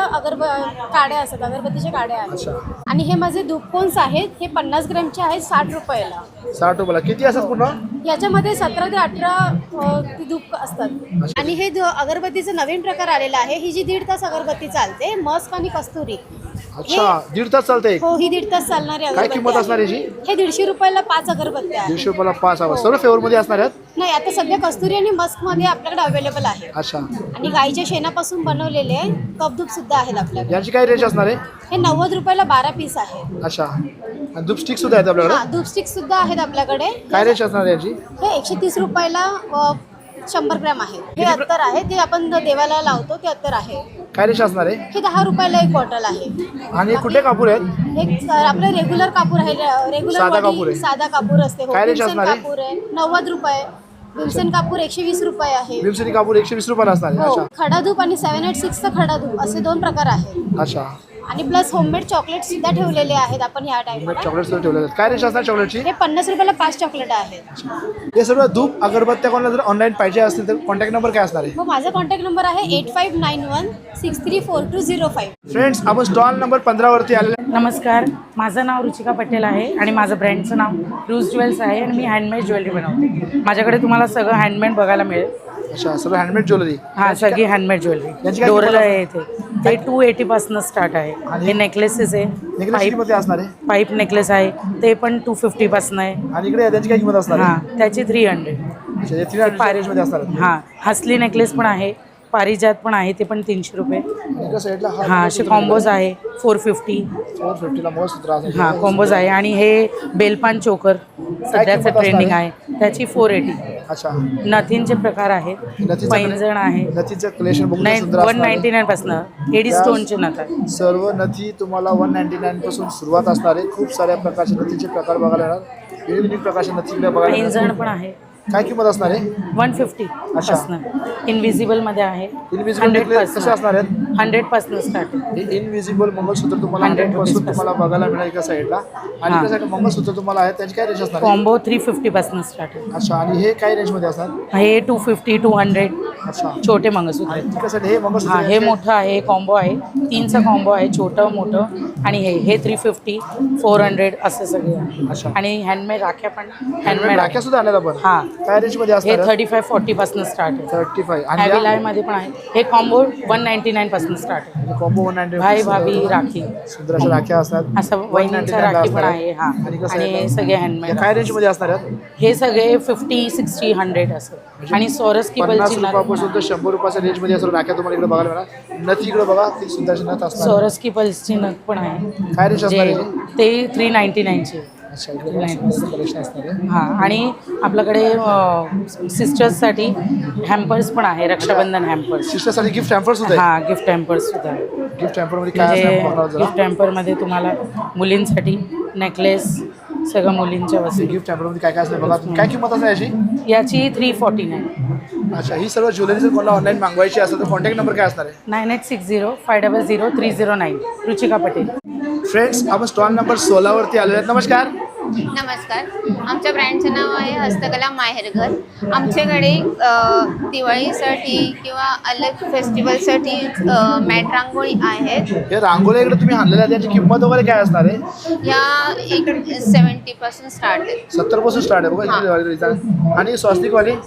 काड्या असतात, अगरबत्तीच्या काड्या आहेत. आणि हे माझे धूपकोन्स आहेत. हे 50 ग्रॅमचे आहेत 60 रुपयाला. 60 रुपयाला. किती असतात पूर्ण? याच्यामध्ये 17 ते 18 ती धूप असतात. आणि हे अगरबत्तीचं नवीन प्रकार आलेला आहे. ही जी 1.5 तास अगरबत्ती चालते, मस्क आणि कस्तुरी. अच्छा, 1.5 तास चालते? हो, ही 1.5 तास चालणारी काय किंमत असणार अगरबत्ती याची? आहे. हे 150 रुपयाला 5 अगरबत्त्या आहेत. 150 रुपयाला 5 आवाज. सर्व फ्लेवर मध्ये असणार आहेत? नाही, आता सध्या कस्तुरी आणि मस्क मध्ये आपल्याकडे अवेलेबल आहे. अच्छा. आणि गाईच्या शेणापासून बनवलेले कपधूप सुद्धा आहेत आपल्याकडे. याची काय रेंज असणार आहे? हे 90 रुपयाला 12 पीस आहे. अच्छा. आणि धूप स्टिक सुद्धा आहेत आपल्याकडे? हा, धूप स्टिक सुद्धा आहेत आपल्याकडे. काय रेंज असणार आहे याची? हे 130 रुपयाला 100 ग्रॅम आहे. हे अत्तर आहे, ते आपण देवाला लावतो ते अत्तर आहे. काय रेंज असणार आहे? हे 10 रुपयाला एक बॉटल आहे. आणि कुठले कापूर आहेत? हे आपलं रेग्युलर कापूर आहे. साधा कापूर आहे. साधा कापूर असते. काय रेंज भीमसेन असणार आहे? कापूर आहे 90 रुपये. भीमसेन कापूर 120 रुपये आहे. भीमसेनी कापूर 120 रुपयाला असणार आहे. हो, अच्छा. खडा धूप आणि 786चा खडा धूप असे 2 प्रकार आहेत. अच्छा. आणि प्लस होममेड चॉकलेट सुद्धा ठेवलेले आहेत आपण ह्या टाइमला. चॉकलेट सुद्धा ठेवलेले आहेत. काय रेंज असणार चॉकलेटची? हे 50 रुपयाला 5 चॉकलेट आहेत. हे सर्व धूप अगरबत्त्या कोणाला जर ऑनलाईन पाहिजे असतील तर कॉन्टॅक्ट नंबर काय असणार आहे? मग माझा कॉन्टॅक्ट नंबर आहे 8591634205. फ्रेंड्स, आपण स्टॉल नंबर 15 वरती आलेले. नमस्कार, माझं नाव रुचिका पटेल आहे आणि माझं ब्रँडचं नाव रूज ज्वेल्स आहे आणि मी हँडमेड ज्वेलरी बनवते. माझ्याकडे तुम्हाला सगळं हँडमेड बघायला मिळेल. अच्छा, सर्व हँडमेड ज्वेलरी? हां, सगळी हँडमेड ज्वेलरी. डोरल आहे इथे. ते 280 पासून स्टार्ट आहे. हे नेकलेसेस आहे. नेकलेस किंमत असणार आहे? पाईप नेकलेस आहे ते पण 250 पासून आहे. आणि इकडे त्याची काय किंमत असणार आहे? हां, त्याची 300. अच्छा, हे 300 रेंज मध्ये असणार आहे. हां, हसली नेकलेस पण आहे, पारिजात पण आहे, ते पण 300 रुपये. हां, असे कॉम्बोज आहे 450. 450 ला मस्त त्रास आहे. हां, कॉम्बोज आहे. आणि हे बेलपान चोकर सध्याचं ट्रेंडिंग आहे, त्याची 480. अच्छा. नथींचे प्रकार आहेत, पैंजण आहे. नथीचं कलेक्शन बघून नाही, सुंदर असणार आहे. 199 पासून एडी स्टोनचे नथ आहे. सर्व नथी तुम्हाला 199 पासून सुरुवात असणार आहे. खूप साऱ्या प्रकारचे नथीचे प्रकार बघायला येणार. विविध प्रकारचे नथी बघायला पैंजण पण आहे. काय किंमत असणार आहे? 150 पासून इनविजिबल मध्ये आहे. इनविजिबल नेकलेस कसे असणार आहेत? 100 पासून स्टार्ट. हे इनविजिबल मंगळसूत्र तुम्हाला 100 पासून तुम्हाला बघायला मिळेल एका साईडला आणि एका साईडला मंगळसूत्र तुम्हाला आहे त्याची काय रेंज असणार आहे? कॉम्बो 350 पासून स्टार्ट आहे. अच्छा आणि हे काय रेंज मध्ये असणार? हे 250 200 अच्छा छोटे मंगळसूत्र. आणि त्यासाठी हे मंगळसूत्र हे मोठं आहे, कॉम्बो आहे, 3चा कॉम्बो आहे, छोटं मोठं आणि हे 350 400 असं सगळे आहे. अच्छा आणि हँडमेड राख्या पण हँडमेड राख्या सुद्धा आणल्या आपण. हा काय रेंज मध्ये हे असणार? 35-40 पासून स्टार्ट आहे. 35 आणि हॅवी मध्ये पण आहे. हे कॉम्बो 199 पासून स्टार्ट आहे. कॉम्बो 190 भाई भाभी राखी सुंदर अशा राख्या असतात. असं वहिनीच्या राखी पण आहे. हा आणि सगळे हँडमेड. काय रेंज मध्ये असणार आहेत? हे सगळे 50 60 100 असं. आणि सोरस की 50 रुपयापासून तर 100 रुपयाच्या रेंज मध्ये असं राख्या तुम्हाला इकडे बघायला मिळणार. नथ इकडे बघा ती सुंदर नथ असणार. सोरस की पल्सची नथ पण आहे. काय रेंज असणार आहे? ते 399 चे. अच्छा इकडे कलेक्शन असणार आहे. हां आणि आपल्याकडे सिस्टर्ससाठी हॅम्पर्स पण आहे. रक्षाबंधन हॅम्पर्स. सिस्टरसाठी गिफ्ट हॅम्पर सुद्धा आहे. हां गिफ्ट हॅम्पर्स सुद्धा. गिफ्ट हॅम्पर मध्ये काय असणार बघा जरा. गिफ्ट हॅम्परमध्ये तुम्हाला मुलींसाठी नेकलेस सगळं मुलींच्या वस्तू. गिफ्ट हॅम्पर मध्ये काय काय असणार बघा. काय किंमत असणार याची? याची 349. अच्छा ही सर्व ज्वेलरी जर कोणाला ऑनलाईन मागवायची असेल तर कॉन्टॅक्ट नंबर काय असणार आहे? 9860 500 309. रुचिका पटेल. फ्रेंड्स आपण स्टॉल नंबर 16 वरती आलेले आहेत. नमस्कार. नमस्कार. आमच्या ब्रँडचं नाव आहे हस्तकला माहेरघर. आमच्याकडे दिवाळीसाठी किंवा अलग फेस्टिवलसाठी मॅट रांगोळी आहेत. हे रांगोळी इकडे तुम्ही आणलेल्या आहेत त्याची किंमत वगैरे काय असणार आहे? या 70 पासून स्टार्ट आहे. 70 पासून स्टार्ट आहे बघा दिवाळी. आणि स्वस्तिकवाली ही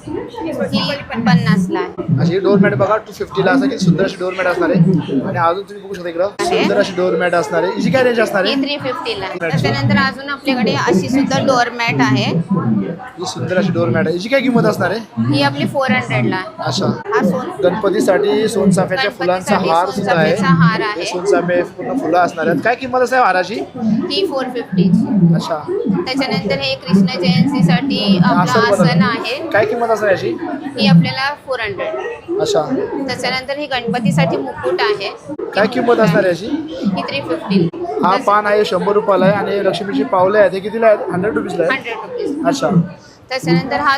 50ला आहे. अशी डोरमॅट बघा 250ला असं की सुंदर अशी डोरमॅट असणार आहे. आणि अजून तुम्ही बघू शकता इकडं सुंदर अशी डोरमॅट असणार आहे. हिची काय रेंज असणार ही आहे? 350ला. त्याच्यानंतर अजून आपल्याकडे अशी सुद्धा डोरमॅट आहे. ही सुंदर अशी डोरमॅट आहे. हिची काय किंमत असणार आहे? ही आपली 400ला आहे. अच्छा हा सोन गणपतीसाठी सोनचाफ्याच्या फुलांचा हार सुद्धा आहे. सोनचाफ्याचा हार आहे. हे सोनचाफे पूर्ण फुलं असणार आहेत. काय किंमत असणार हाराची? ही 450ची. अच्छा त्याच्यानंतर हे कृष्ण जयंतीसाठी आपलं आसन आहे. काय किंमत असणार याची? ही आपल्याला 400. अच्छा त्याच्यानंतर ही गणपतीसाठी मुकुट आहे. काय किंमत असणार याची? ही 350. हा पान आहे 100 रुपयाला आहे. आणि लक्ष्मीची पावले आहेत हे कितीला आहेत? 100 रुपीजला आहे. 100 रुपीज. अच्छा त्याच्यानंतर हा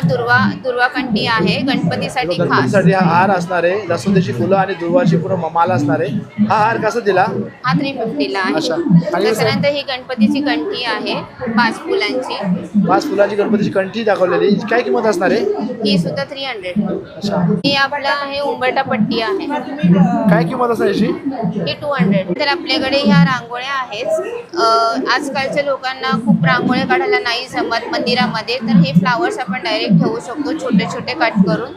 दुर्वाकंठी आहे गणपतीसाठी खास. गणपतीसाठी हा हार असणार आहे. लसूणची फुलं आणि दुर्वाची पूर्ण माला असणार आहे. हा हार कसा दिला? हा 350ला आहे. अच्छा आणि त्याच्यानंतर ही गणपतीची कंठी आहे 5 फुलांची. 5 फुलांची गणपतीची कंठी दाखवलेली. काय किंमत असणार आहे? ही सुद्धा 300. अच्छा ही आपलं हे उंबरटा पट्टी आहे. काय किंमत असणार याची? ही 200. तर आपल्याकडे ह्या रांगोळ्या आहेत. आजकालच्या लोकांना खूप रांगोळ्या काढायला नाही जमत मंदिरामध्ये, तर हे फ्लावर्स आपण डायरेक्ट ठेवू शकतो छोटे छोटे कट करून.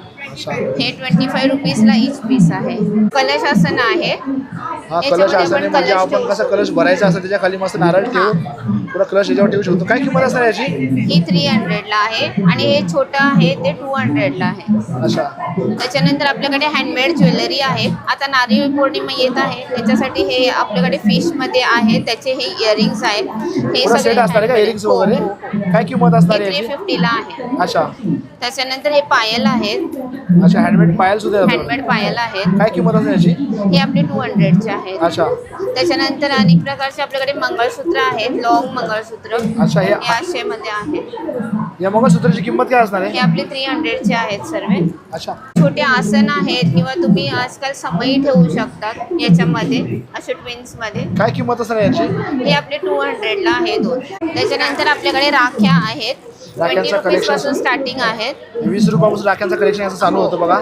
हे 25 रुपीजला इच पीस आहे. कलश आसन आहे. हा कलश आसन म्हणजे आपण कसा कलश भरायचा असं त्याच्या खाली मस्त नारळ ठेवून पुरा कलश याच्यावर ठेवू शकतो. काय किंमत असणार याची? ही 300ला आहे. आणि हे छोटं आहे ते 200ला आहे. अच्छा त्याच्यानंतर आपल्याकडे हँडमेड ज्वेलरी आहे. आता नारळी पौर्णिमा येत आहे त्याच्यासाठी हे आपल्याकडे फिशमध्ये आहे. त्याचे हे इयरिंग्स आहेत. हे पुरा सेट असणार आहे का इयरिंग्स वगैरे? काय किंमत असणार हे याची? 350ला आहे. अच्छा त्याच्यानंतर हे पायल आहेत. अच्छा हँडमेड पायल सुद्धा आहे. हँडमेड पायल आहेत. काय किंमत असणार याची? हे आपले 200चे आहेत. अच्छा त्याच्यानंतर अनेक प्रकारचे आपल्याकडे मंगळसूत्र आहेत. लॉंग मंगळसूत्र अच्छा हे आशेमध्ये आहेत. या मंगळसूत्राची किंमत काय असणार हे आहे? आपले 300चे आहेत सर्व. अच्छा छोटे आसन आहेत किंवा तुम्ही आजकाल समई ठेवू शकतात याच्यामध्ये असे ट्विन्स मध्ये. काय किंमत असणार याची? हे आपले 200ला आहे 2. त्याच्यानंतर आपल्याकडे राख्या आहेत. 20 रुपीजपासून स्टार्टिंग आहेत. 20 रुपयापासून राख्यांचं कलेक्शन असं चालू होतं बघा.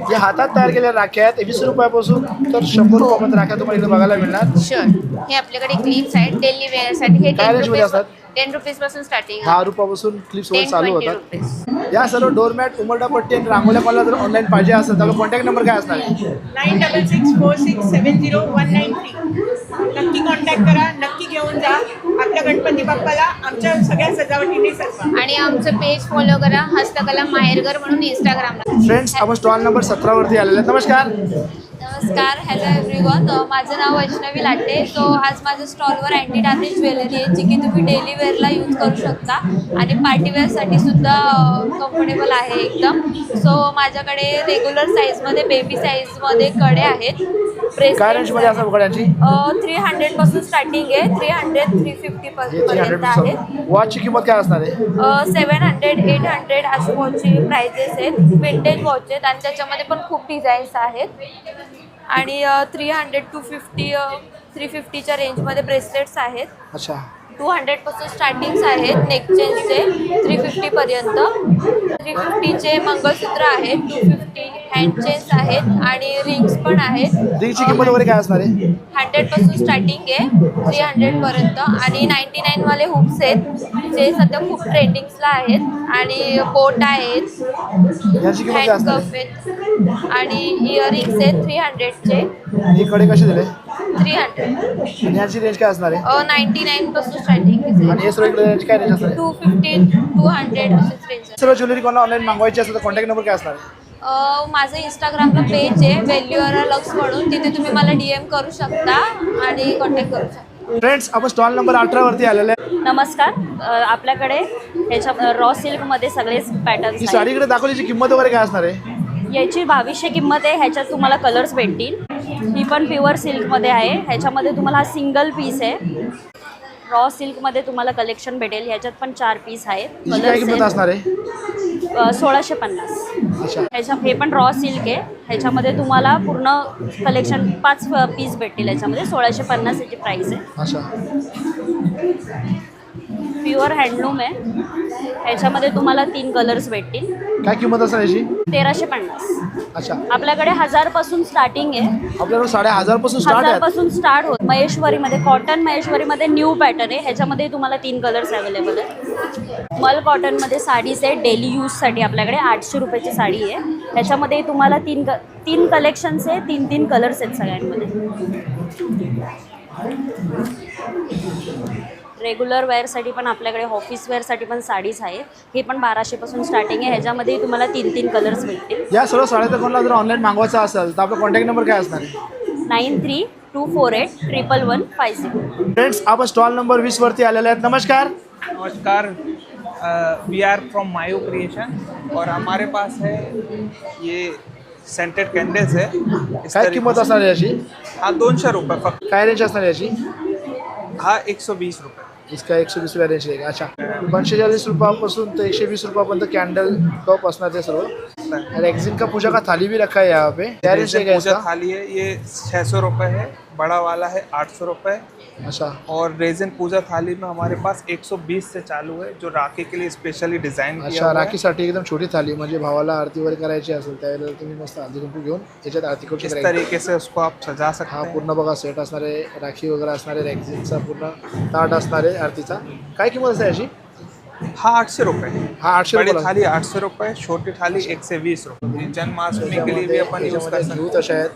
जे हातात तयार केलेल्या राख्या आहेत 20 रुपयापासून तर 100 रुपयापर्यंत राख्या तुम्हाला इकडे बघायला मिळणार. शर्ट हे आपल्याकडे क्लिप्स आहेत डेली वेअरसाठी. हे काय रेंज मध्ये असतात? 10 रुपीजपासून स्टार्टिंग 10 रुपयापासून क्लिप्स वगैरे चालू 20 होतात. रुपीज. या सर्व डोरमॅट उमरडापट्टी आणि रांगोळ्या मला जर ऑनलाईन पाहिजे असेल तर कॉन्टॅक्ट नंबर काय असणार आहे? 9664670193. नक्की कॉन्टॅक्ट करा. नक्की घेऊन जा आपल्या गणपती बाप्पाला आमच्या सगळ्या सजावटीने सजवा. आणि आमचं पेज फॉलो करा हस्तकला माहेरघर म्हणून इंस्टाग्रामला. फ्रेंड्स आपण स्टॉल नंबर 17 वरती आलेले आहेत. नमस्कार. नमस्कार. Hello everyone. माझं नाव वैष्णवी लाटे. सो आज माझ्या स्टॉलवर अँटी डार्निश ज्वेलरी आहे जी की तुम्ही डेली वेअरला यूज करू शकता आणि पार्टीवेअरसाठी सुद्धा कम्फर्टेबल आहे एकदम. सो माझ्याकडे रेग्युलर साईजमध्ये बेबी साईजमध्ये कडे आहेत काय रेंज मध्ये असणार घड्यांची? 300 पासून स्टार्टिंग आहे. 300 350 पर्यंत आहे. वॉचची किंमत काय असणार आहे? 700 800 अशी वॉचची प्राइजेस आहेत. विंटेज वॉच आहेत आणि त्याच्यामध्ये पण खूप डिझाईन्स आहेत. आणि 300 250 350च्या रेंजमध्ये ब्रेसलेट्स आहेत. अच्छा. 200 पासून स्टार्टिंग्स आहेत नेक चेनचे 350 पर्यंत. 350चे मंगळसूत्र आहेत, 250 हँड चेन्स आहेत आणि रिंग्स पण आहेत. रिंगची किंमत वगैरे काय असणार आहे? 100 पासून स्टार्टिंग आहे 300 पर्यंत. आणि 99 वाले हुक्स आहेत जे सध्या खूप ट्रेंडिंग्सला आहेत. आणि बोट आहेत, याची किंमत काय असणार हँडकफ आहेत आणि इयरिंग्स आहेत 300चे. हे कडे कसे दिले? 300. आणि याची रेंज काय असणार आहे? 99 पासून स्टार्टिंग आहे. आणि हे सर्व रेंज काय रेंज असणार आहे? 250 200 अशीच रेंज आहे. सर्व ज्वेलरी कोणाला ऑनलाईन मागवायची असेल तर कॉन्टॅक्ट नंबर काय असणार आहे? माझं इंस्टाग्रामला पेज आहे वेल्युअरा लक्स म्हणून. तिथे तुम्ही मला DM करू शकता आणि कॉन्टॅक्ट करू शकता. फ्रेंड्स, आपण स्टॉल नंबर 18 वरती आलेले आहे. नमस्कार. आपल्याकडे ह्याच्या रॉ सिल्कमध्ये सगळेच ही पॅटर्न्स साडीकडे दाखवल्याची किंमत वगैरे काय असणार आहे? याची 2200 किंमत आहे. ह्याच्यात तुम्हाला कलर्स भेटतील. ही पण प्युअर सिल्कमध्ये आहे. ह्याच्यामध्ये तुम्हाला हा सिंगल पीस आहे. रॉ सिल्कमध्ये तुम्हाला कलेक्शन भेटेल. ह्याच्यात पण 4 पीस आहेत. हिची काय किंमत असणार आहे? 1650. अच्छा. ह्याच्या हे पण रॉ सिल्क आहे. ह्याच्यामध्ये तुम्हाला पूर्ण कलेक्शन 5 पीस भेटतील. ह्याच्यामध्ये 1650 याची प्राईस आहे. अच्छा. प्युअर हँडलूम आहे. ह्याच्यामध्ये तुम्हाला 3 कलर्स भेटतील. काय किंमत असणार याची? 1350. अच्छा. आपल्याकडे 1000 पासून स्टार्टिंग आहे. आपल्याकडे 1500 पासून स्टार्ट 1000 आहे. पासून स्टार्ट होत. महेश्वरीमध्ये कॉटन महेश्वरीमध्ये न्यू पॅटर्न आहे. ह्याच्यामध्ये तुम्हाला 3 कलर्स अवेलेबल आहेत. मल कॉटनमध्ये साडीज आहे डेली यूजसाठी. आपल्याकडे 800 रुपयाची साडी आहे. ह्याच्यामध्ये तुम्हाला 3 कलेक्शन्स आहे. 3 कलर्स आहेत सगळ्यांमध्ये. रेग्युलर वेअरसाठी पण आपल्याकडे ऑफिस वेअरसाठी पण साडीज आहे. हे पण 1200 पासून स्टार्टिंग आहे. ह्याच्यामध्ये तुम्हाला 3 कलर्स भेटतील. या सर्व साड्या कोणाला जर ऑनलाईन मागवायचं असेल तर आपला कॉन्टॅक्ट नंबर काय असणार आहे? 932481 11150. फ्रेंड्स, आपण स्टॉल नंबर 20 वरती आलेले आहेत. नमस्कार. नमस्कार. वी आर फ्रॉम मायू क्रिएशन और हमारे पास है ये सेंटेड कैंडल्स है. काय किंमत असणार आहे याची? हाँ 200 रुपये फक्त. काय रेंज असणार याची? हाँ 120 रुपये. इसका 120 रुपये रेंज रहेगा. अच्छा. 45 रुपयापासून तर 120 रुपयापर्यंत कॅन्डल कप असणार ते सर्व. रेक्सिन का पूजा का थाली भी रखा है यहाँ पे. क्या रेंज रहेगा पूजा इसका? थाली है ये 600 रुपये है. बड़ा वाला है 800 रुपये. अच्छा. और रेजिन पूजा थाली में हमारे पास 120 से चालू है जो राखी के लिए स्पेशली डिझाईन किया अच्छा. हुआ है. राखीसाठी एकदम छोटी थाली म्हणजे भावाला आरती वगैरे करायची असेल त्यावेळेला तुम्ही मस्त हळदी कुंकू घेऊन याच्यात आरती करू इस शकता. तरीके से उसको आप सजा सकते हा हैं. पूर्ण बघा सेट असणार आहे. राखी वगैरे असणार आहे. रेक्झिनचा पूर्ण ताट असणार आहे आरतीचा. काय किंमत असते याची? हाँ 800 रुपये. हाँ 800 बड़ी रुपये. थाली 800 रुपये. छोटी थाली 120 रुपये. जन्माष्टमी के लिए भी अपन यूज कर सकते घेऊ तशा आहेत.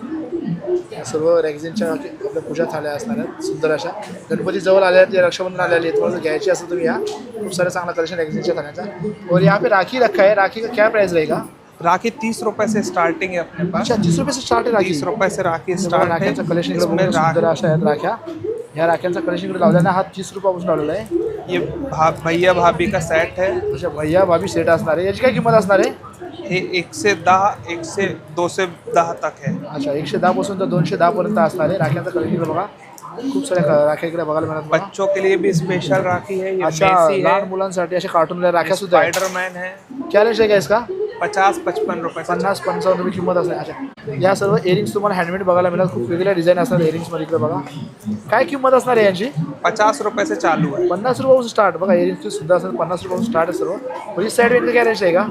सर्व रॅक्झिनच्या आपल्या पूजा थाल्या असणार आहेत सुंदर अशा. गणपती जवळ आले आहेत. रक्षाबंधन आलेली आहे. तुम्हाला घ्यायची असेल तुम्ही या. खूप सारा चांगला कलेक्शन रॅक्झिनच्या थाल्याचा. और यहाँ पे राखी रखा है. राखी का क्या प्राइस रहेगा? राखी 30 रुपये से स्टार्टिंग है अपने पास. अच्छा 30 रुपये से स्टार्ट है राखी. 30 रुपये से राखी स्टार्ट है. राख्यांचं कलेक्शन इसमें सुंदर अशा आहेत राख्या. ह्या राख्यांचा कलेक्शन इकडे लावलेला हा 30 रुपयापासून लावलेला आहे. ये भैया भाभी का सेट है. अच्छा. भैया भाभी सेट असणार आहे. याची काय किंमत असणार आहे? हे 1 से 2 से 10 तक है. अच्छा. 110 पासून तर 210 पर्यंत असणार आहे. राख्यांचा कलेक्शन बघा. खूप साऱ्या राख्या इकडे बघायला मिळतात. बच्चों के लिए भी स्पेशल राखी है. ये अच्छा. मेसी है. लहान मुलांसाठी अशा कार्टून राख्या सुद्धा आहेत. स्पाइडरमैन है. क्या रेंज आहे इसका? 50-55 रुपये. 50-55 रुपये किंमत असते. अच्छा. या सर्व इयरिंग्स तुम्हाला हँडमेड बघायला मिळतात. खूप वेगवेगळ्या डिझाईन असतात इयरिंग्समध्ये. इकडे बघा काय किंमत असणार आहे यांची? 50 रुपये से चालू है. 50 रुपयापासून स्टार्ट. बघा इयरिंग्स सुद्धा असतात. 50 रुपयापासून स्टार्ट आहे सर्व. म्हणजे साईड वेगळं काय रेंज आहे का?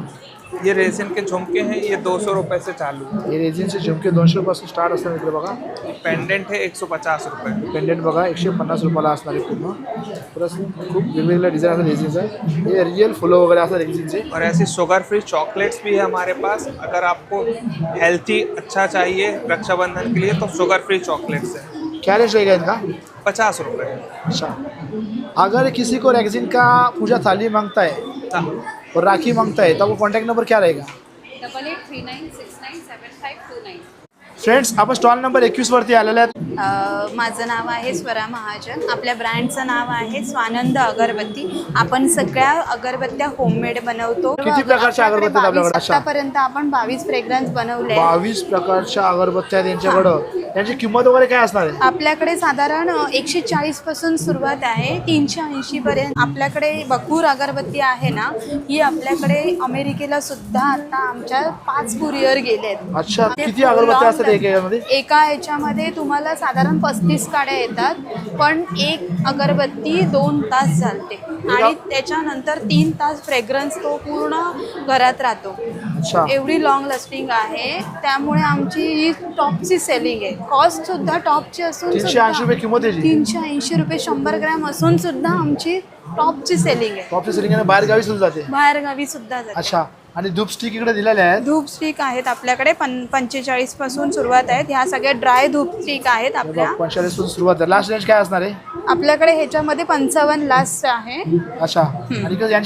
ये रेजिन के झुमके हैं. ये 200 रुपये से चालू है. हे रेझिनचे झुमके 200 रुपयापासून स्टार्ट असतात. इकडे बघा पेंडेंट है 150 रुपये. पेंडेंट बघा 150 रुपयाला असणार आहे पूर्ण. प्लस खूप वेगवेगळ्या डिझाईन असतात रेझिनचं. हे रिअल फुलं वगैरे असतात रेझिनचे. और ऐसी शुगर फ्री चॉकलेट्स भी है हमारे पास. अगर आपको हेल्थी अच्छा चाहिए रक्षाबंधन के लिए तो शुगर फ्री चॉकलेट्स है. क्या रेंज रहेगा इनका? 50 रुपये. अच्छा. अगर किसी को रेक्सिन का पूजा थाली मांगता है और राखी मांगता है तो वो कॉन्टैक्ट नंबर क्या रहेगा? 8839697529. फ्रेंड्स, आपण स्टॉल नंबर 21 वरती आलेले आहेत. माझं नाव आहे स्वरा महाजन. आपल्या ब्रँडचं नाव आहे स्वानंद अगरबत्ती. आपण सगळ्या अगरबत्त्या होममेड बनवतो. किती प्रकारच्या अगरबत्त्या आहेत आपल्याकडे? अच्छा, आतापर्यंत आपण 22 फ्रेग्रन्स बनवले. 22 प्रकारच्या अगरबत्त्या आहेत यांच्याकडं. यांची किंमत वगैरे काय असणार आहे? आपल्याकडे साधारण 140 पासून सुरुवात आहे 380 पर्यंत. आपल्याकडे बखूर अगरबत्ती आहे ना, ही आपल्याकडे अमेरिकेला सुद्धा आता आमच्या 5 कुरिअर गेलेत. अच्छा, किती अगरबत्त्या असतात यामध्ये? एका ह्याच्यामध्ये तुम्हाला साधारण 35 काड्या येतात, पण एक अगरबत्ती 2 तास चालते आणि त्याच्यानंतर 3 तास फ्रेग्रन्स तो पूर्ण घरात राहतो. एवढी लॉंग लास्टिंग आहे, त्यामुळे आमची ही टॉपची सेलिंग आहे. कॉस्ट सुद्धा टॉपची असून 380 रुपये किंमत आहे. 380 रुपये 100 ग्रॅम असून सुद्धा आमची टॉपची सेलिंग आहे. टॉपची सेलिंग आहे, बाहेर गावी सुद्धा जाते. बाहेर गावी सुद्धा जाते. अच्छा, आणि धूप स्टिक इकडे दिलेल्या आहेत. धूप स्टिक आहेत आपल्याकडे 45 पासून सुरुवात आहेत. ह्या सगळ्या ड्राय धूप स्टिक आहेत आपल्या. 45 पासून सुरुवात आहे. लास्ट रेंज काय असणार आहे? आपल्याकडे ह्याच्यामध्ये 55 लास्ट आहे. अच्छा,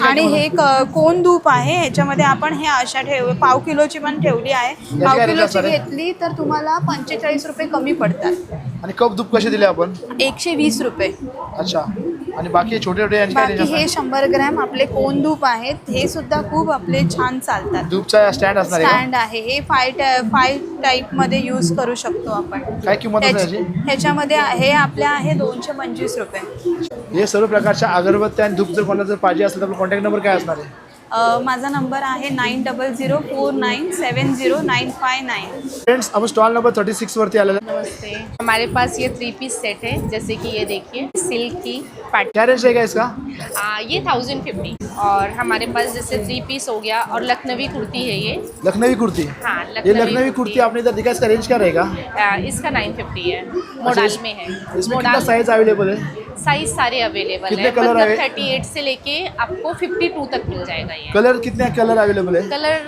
आणि हे कोण धूप आहे. ह्याच्यामध्ये आपण हे अशा पाव किलोची पण ठेवली आहे. पाव किलोची घेतली तर तुम्हाला 45 रुपये कमी पडतात. आणि कप धूप कसे दिले आपण? 120 रुपये. अच्छा, आणि बाकी छोटे छोटे बाकी हे 100 ग्रॅम आपले कोण धूप आहेत. हे सुद्धा खूप आपले छान चालतात. धूपचा स्टँड असणार आहे. स्टँड आहे हे 5 टाईप मध्ये यूज करू शकतो आपण. काय किंमत आहे याची? ह्याच्यामध्ये हे आपल्या आहे 225 रुपये. हे सर्व प्रकारच्या अगरबत्त्या आणि धूप जर कोणाला जर पाहिजे असेल तर आपला कॉन्टॅक्ट नंबर काय असणार आहे? माझा नंबर आहे 9004970959. फ्रेंड्स, अब स्टॉल नंबर 36 वरती आलेला. नमस्ते, हमारे पास ये 3 पीस सेट है, जैसे कि ये देखिए सिल्क की पार्टी. क्या रेंज रहेगा इसका? ये 1050. और हमारे पास जैसे 3 पीस हो गया और लखनवी कुर्ती है ये. लखनवी कुर्ती? हाँ, ये लखनवी कुर्ती आपने इधर दिखा, इसका रेंज क्या रहेगा? इसका 950 है. मॉडल में है. इसमें कितना साइज अवेलेबल है? साइज सारे अवेलेबल कितने है. कलर मतलब है? 38 से लेके आपको 52 तक मिल जाएगा ये. कलर कितने कलर अवेलेबल है? कलर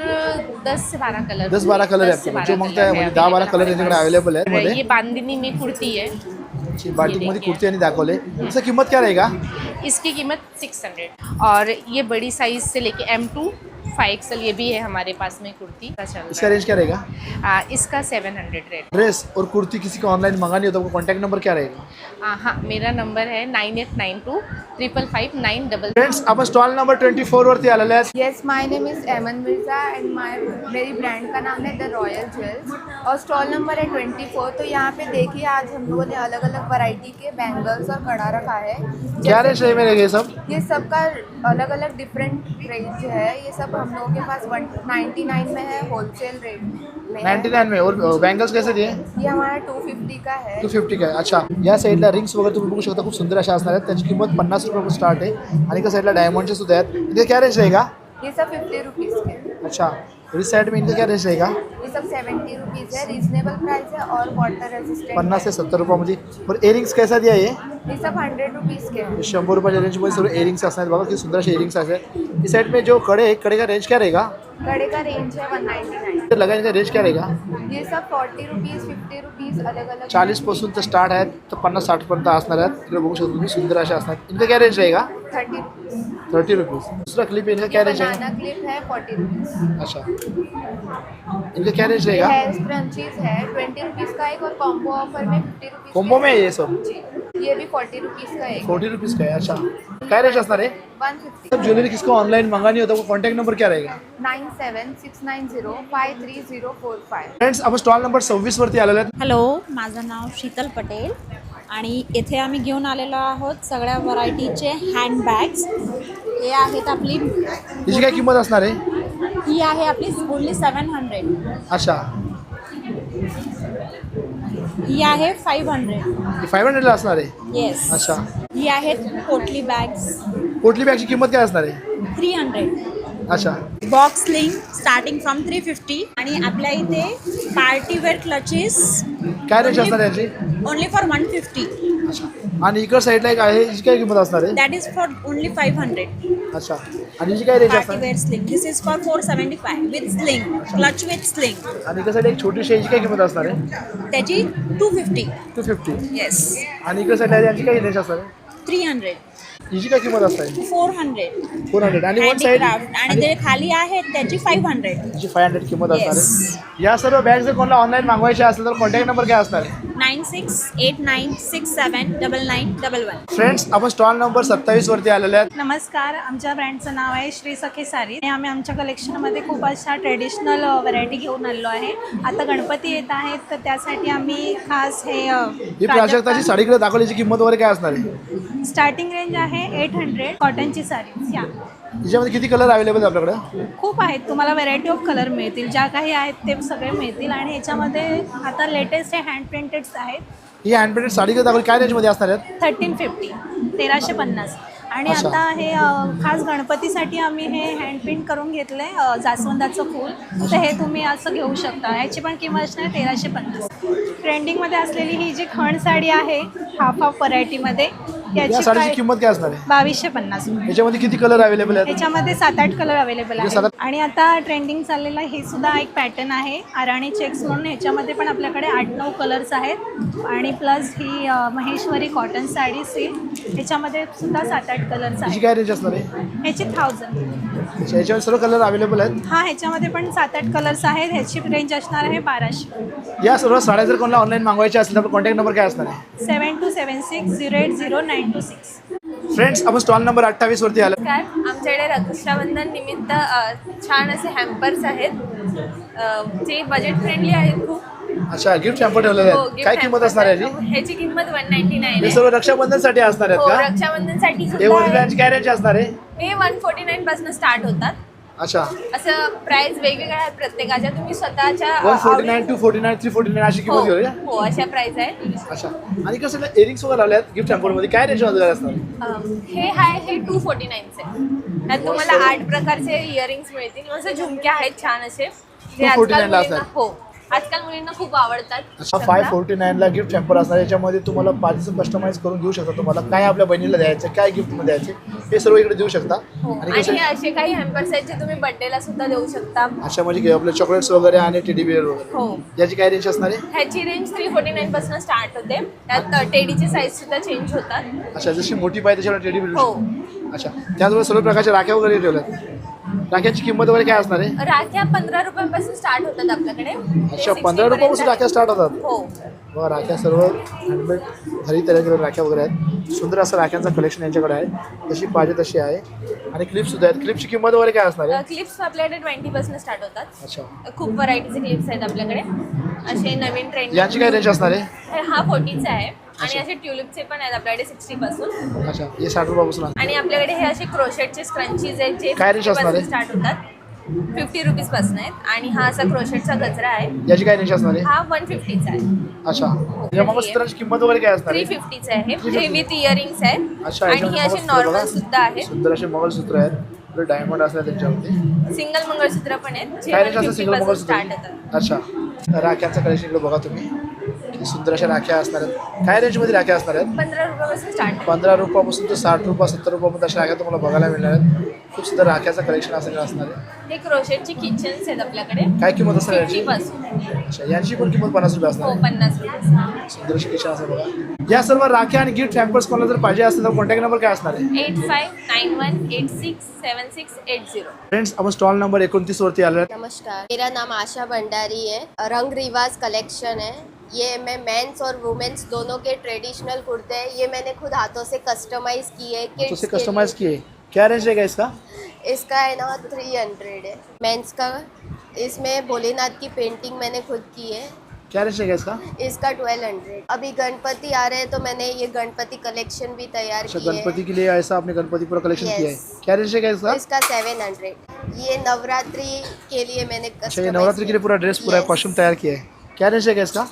10 से 12 कलर. 10-12 कलर है आपको जो मांगता है. 10-12 कलर यांच्याकडे अवेलेबल है. ये बांधनी में कुर्ती है. बाटिक मध्ये कुर्ती यांनी दाखवले. इसकी कीमत क्या रहेगा? इसकी कीमत 600. और ये बड़ी साइज से लेके M2 5XL ये भी है हमारे पास में कुर्ती का चल रहा है. इसका रेंज क्या रहेगा? इसका 700 रेट. ड्रेस और कुर्ती किसी को ऑनलाइन मंगानी हो तो आपका कॉन्टैक्ट नंबर क्या रहेगा? हाँ, मेरा नंबर है 9892555999. फ्रेंड्स, आपण स्टॉल नंबर 24 वरती आलेले आहेत. यस, माय नेम इज़ एमन मिर्ज़ा एंड मेरी ब्रांड का नाम है द रॉयल ज्वेल्स और स्टॉल नंबर है 24. तो यहाँ पे देखिए आज हम लोगों ने अलग अलग वैरायटी के बैंगल्स और कड़ा रखा है. क्या रेंज है मेरे ये सब? ये सब का अलग अलग डिफरेंट रेंज है. ये सब हम लोगों के पास 199 में है, होलसेल रेट में 99 में. और बैंगल्स कैसे दिए? ये हमारा 250 का है. 250 का आहे. अच्छा, या साईडला रिंग्स वगैरे तुम्ही बघू शकता, खूप सुंदर अशा असणार आहेत. त्याची किंमत 50 रुपये स्टार्ट आहे. आणि त्या साईडला डायमंडचे सुद्धा आहेत. इथे क्या रेंज रहेगा? ये सब 50 रुपीज़ के. अच्छा, इस साइड में इनका क्या रेंज रहेगा? ये सब 70 रुपीज़ है, रीजनेबल प्राइस है और वाटर रेजिस्टेंट. 50 से 70 रुपयामध्ये. और इयरिंग्स कैसा दिया ये? ये सब 100 रुपीज़ के हैं. 100 रुपयाच्या रेंजमध्ये सर्व इयरिंग्स असणार आहेत. बघा किती सुंदर असे इयरिंग्स असतात. इस साइड में जो कड़े है, कड़े का रेंज क्या रहेगा? कड़े का रेंज है 199. लगाने का रेंज क्या रहेगा? ये सब 40 रुपीज़ 50 रुपीज़ अलग अलग 40 पासून तर स्टार्ट आहेत तर 50-60 पर्यंत असणार आहेत. इकडे बघू शकता तुम्ही, सुंदर अशा असणार. इनका क्या रेंज रहेगा? 30 रुपीज़. 30 रुपीज़. दूसरा क्लिप इनका क्या रेंज बनाना है? क्लिप है 40 रुपीज़. अच्छा, इनका क्या रेंज रहेगा? हेयर स्क्रंचीज है 20 रुपीज़ का एक और कॉम्बो ऑफर में 50 रुपीज़. कॉम्बो में है ये सब? ये भी 40 रुपीज़ का एक. 40 रुपीज़ का है. अच्छा, क्या रेंज असणार है? 150. सब ज्वेलरी किसको ऑनलाइन मंगानी हो तो कॉन्टैक्ट नंबर क्या रहेगा? 9769053045. फ्रेंड्स, आपण स्टॉल नंबर 26 वरती आलेले आहेत. हॅलो, माझं नाव शीतल पटेल आणि येथे आम्ही घेऊन आलेलो आहोत सगळ्या व्हरायटीचे हँडबॅग्स. हे आहेत आपली. हिची काय किंमत असणार आहे? ही आहे आपली ओनली 700. अच्छा, ही आहे 500. 500 ला असणार आहे. येस. अच्छा, ही आहेत पोटली बॅग्स. पोटली बॅगची किंमत काय असणार आहे? 300. अच्छा, बॉक्स लिंक स्टार्टिंग फ्रॉम 350 आणि आपल्या इथे पार्टीवेअर क्लचेस काय रेंज असणार आहे याची? Only for 150. अच्छा, आणि इकडे साईडला एक आहे, हिची काय किंमत असणार आहे? That is for only 500. अच्छा, आणि हिची काय रेंज असणार? Partywear sling. This is for 475 with sling, clutch with sling. आणि इकडे साईड एक छोटीशी, हिची काय किंमत असणार आहे? त्याची 250. 250. येस. आणि इकडे साईडला यांची काय रेंज असणार आहे? 300. हिची काय किंमत असणार आहे? 400. 400. आणि वन साईड आणि जे खाली आहेत त्याची 500. हिची 500 किंमत असणार आहे. या सर्व बॅग जर कोणाला ऑनलाईन मागवायच्या असेल तर कॉन्टॅक्ट नंबर काय असणार आहे? 9689679911. फ्रेंड्स, आपण स्टॉल नंबर 27 वरती आलेले आहेत. नमस्कार, आमच्या ब्रँडचं नाव आहे श्री सखी सारी आणि आम्ही आमच्या कलेक्शनमध्ये खूप अशा ट्रेडिशनल व्हरायटी घेऊन आलेलो आहे. आता गणपती येत आहेत तर त्यासाठी आम्ही खास हे ही प्राजक्ताची साडीकडे दाखवल्याची किंमत वगैरे काय असणार आहे? स्टार्टिंग रेंज आहे 800 कॉटनची साडी. या याच्यामध्ये किती कलर अवेलेबल आहे आपल्याकडे? खूप आहेत, तुम्हाला व्हरायटी ऑफ कलर मिळतील. ज्या काही आहेत ते सगळे मिळतील आणि ह्याच्यामध्ये आता लेटेस्ट हे हँड प्रिंटेड्स आहेत. ही हँड पेंटेड साडीकडे दाखवली काय रेंजमध्ये असणार आहेत? 1350 1350. आणि अच्छा. आता हे खास गणपतीसाठी आम्ही हे हँड प्रिंट करून घेतलं आहे जास्वंदाचं फूल. तर हे तुम्ही असं घेऊ शकता. याची पण किंमत असणार 1350. ट्रेंडिंगमध्ये असलेली ही जी खण साडी आहे हाफ व्हरायटीमध्ये, या याची साडीची किंमत काय असणार आहे? 2250 रुपये. याच्यामध्ये किती कलर अवेलेबल आहेत? याच्यामध्ये 7-8 कलर अवेलेबल म्हणजे आहेत. 7-8 आणि आता ट्रेंडिंग चाललेला हे सुद्धा एक पॅटर्न आहे अराणी चेक्स म्हणून. ह्याच्यामध्ये पण आपल्याकडे 8-9 कलर्स आहेत. आणि प्लस ही महेश्वरी कॉटन साडी सिल्क, ह्याच्यामध्ये सुद्धा 7-8 कलर्स याची आहेत. काय रेंज असणार आहे? ह्याची 1000. याच्यामध्ये सर्व कलर अवेलेबल आहेत. हा, ह्याच्यामध्ये पण 7-8 कलर्स आहेत. ह्याची रेंज असणार आहे 1200. या सर्व साड्या जर कोणाला ऑनलाईन मागवायच्या असतील तर कॉन्टॅक्ट नंबर काय असणार आहे? 7276080926. फ्रेंड्स, आपण स्टॉल नंबर 28 वरती आलो. काय आमच्याकडे रक्षाबंधन निमित्त छान असे हॅम्पर्स आहेत जे बजेट फ्रेंडली आहेत खूप. अच्छा, गिफ्ट हॅम्पर ठेवलेले हो, आहेत. gift काय किंमत hampers असणार आहे आहेत. याची? ह्याची किंमत 199 हे आहे. सर्व रक्षाबंधनसाठी असणार आहेत हो, का? रक्षाबंधनसाठी हे सुद्धा आहे. वरील काय रेंज असणार आहे? हे 149 पासून स्टार्ट होतात. अच्छा, असं प्राइस वेगवेगळ्या आहेत प्रत्येकाच्या. तुम्ही स्वतःच्या 149 249 349 अशी किंमत घेऊया. हो, अशा प्राइस आहेत. अच्छा, आणि कसं इयरिंग्स वगैरे आले आहेत गिफ्ट हॅम्पर मध्ये, काय रेंज मध्ये असणार? हे आहे हे 249 चे. त्यात तुम्हाला 8 प्रकारचे इयरिंग्स मिळतील. असं झुमके आहेत छान असे जे 249 ला मुलींना असतात. हो आजकाल मुलींना खूप आवडतात. अच्छा, 549 ला गिफ्ट हॅम्पर असणार. याच्यामध्ये तुम्हाला पाचचं कस्टमाइज करून घेऊ शकता. तुम्हाला काय आपल्या बहिणीला द्यायचं, काय गिफ्ट मध्ये द्यायचे, हे सर्व इकडे देऊ शकता. हो, आणि आणि कसं हे असे काही हॅम्पर्स आहेत जे तुम्ही बर्थडेला सुद्धा देऊ शकता. अच्छा, म्हणजे आपले चॉकलेट्स वगैरे आणि टेडी बिअर वगैरे, हो, याची काय रेंज असणार आहे? ह्याची रेंज 349 पासून स्टार्ट होते. त्यात टेडीची साईज सुद्धा चेंज होतात. अच्छा, जशी मोठी पाहिजे त्याच्यावर टेडी बिअर. हो. अच्छा, त्याचबरोबर सर्व प्रकारच्या राख्या वगैरे ठेवल्यात. राख्याची किंमत वगैरे काय असणार आहे? राख्या 15 रुपयांपासून स्टार्ट होतात आपल्याकडे. अच्छा, 15 रुपयापासून राख्या स्टार्ट होतात. हो. बघा, राख्या सर्व हँडमेड घरी तयार केलेल्या राख्या वगैरे आहेत. सुंदर असं राख्यांचं कलेक्शन यांच्याकडे आहे. जशी पाहिजे तशी आहे. आणि क्लिप्स सुद्धा आहेत. क्लिपची किंमत वगैरे काय असणार आहे? क्लिप्स आपल्याकडे 20 पासून स्टार्ट होतात. अच्छा, खूप व्हरायटीचे क्लिप्स आहेत आपल्याकडे. असे नवीन ट्रेंड. यांची काय रेंज असणार आहे? हा 40चा आहे. आणि असे ट्युलिपचे पण आहेत आपल्याकडे 60 पासून. अच्छा, हे 60 रुपयापासून आहे. आणि आपल्याकडे हे असे क्रोशेटचे स्क्रंचीज आहेत जे काय रेंज असणार आहे? स्टार्ट होतात. 50 रुपीज पासून आहेत. आणि हा असा क्रोशेटचा गजरा आहे. याची काय रेंज असणार आहे? हा 150चा आहे. अच्छा, या मंगळसूत्राची किंमत वगैरे काय असणार आहे? 350चा आहे. हे विथ इयरिंग्स आहेत. अच्छा, आणि याच्यामध्ये हे असे मंगळसूत्र नॉर्मल बघा. सुद्धा आहेत. सुंदर असे मंगळसूत्र आहेत. डायमंड असतात त्यांच्यावरती. सिंगल मंगळसूत्र पण आहेत जे काय रेंज असतं 150 सिंगल पासून मंगळसूत्र? स्टार्ट होतात. अच्छा, राख्यांचं कलेक्शन इकडे बघा तुम्ही. किती सुंदर अशा राख्या असणार आहेत. काय रेंजमध्ये राख्या असणार आहेत? 15 रुपयापासून स्टार्ट. 15 रुपयापासून तर 60 रुपये 70 रुपयापर्यंत अशा राख्या तुम्हाला बघायला मिळणार आहेत. खूप सुंदर राख्याचं कलेक्शन असं असणार आहे. हे क्रोशेटची किचन्स आहेत आपल्याकडे. काय किंमत असणार याची? 50 पासून. अच्छा, यांची पण किंमत 50 रुपये असणार हो, आहे. 50 रुपये. सुंदर अशी किचन असं बघा. या सर्व राख्या आणि गिफ्ट हॅम्पर्स कोणाला जर पाहिजे असेल तर कॉन्टॅक्ट नंबर काय असणार आहे? 8591867680. फ्रेंड्स, आपण स्टॉल नंबर 29 वरती आलो आहे. नमस्कार, मेरा नाम आशा भंडारी है. रंग रिवाज कलेक्शन है. ये मैं मेंस और वुमेन्स दोनों के ट्रेडिशनल कुर्ते हैं. ये मैंने खुद हाथों से कस्टमाइज किए. तो से कस्टमाइज किए. क्या रेंज रहेगा इसका? इसका है ना 300 है मेंस का. इसमें भोलेनाथ की पेंटिंग मैंने खुद की है. क्या रेंज रहेगा इसका? इसका 1200. अभी गणपति आ रहे हैं तो मैंने ये गणपति कलेक्शन भी तैयार अच्छा, की है. गणपति के लिए ऐसा आपने गणपति पूरा कलेक्शन Yes. किया है. क्या रेंज रहेगा इसका? इसका 700. ये नवरात्रि के लिए मैंने अच्छा, ये नवरात्रि के लिए पूरा ड्रेस पूरा कॉस्ट्यूम तैयार किया है. क्या रेंज रहेगा इसका?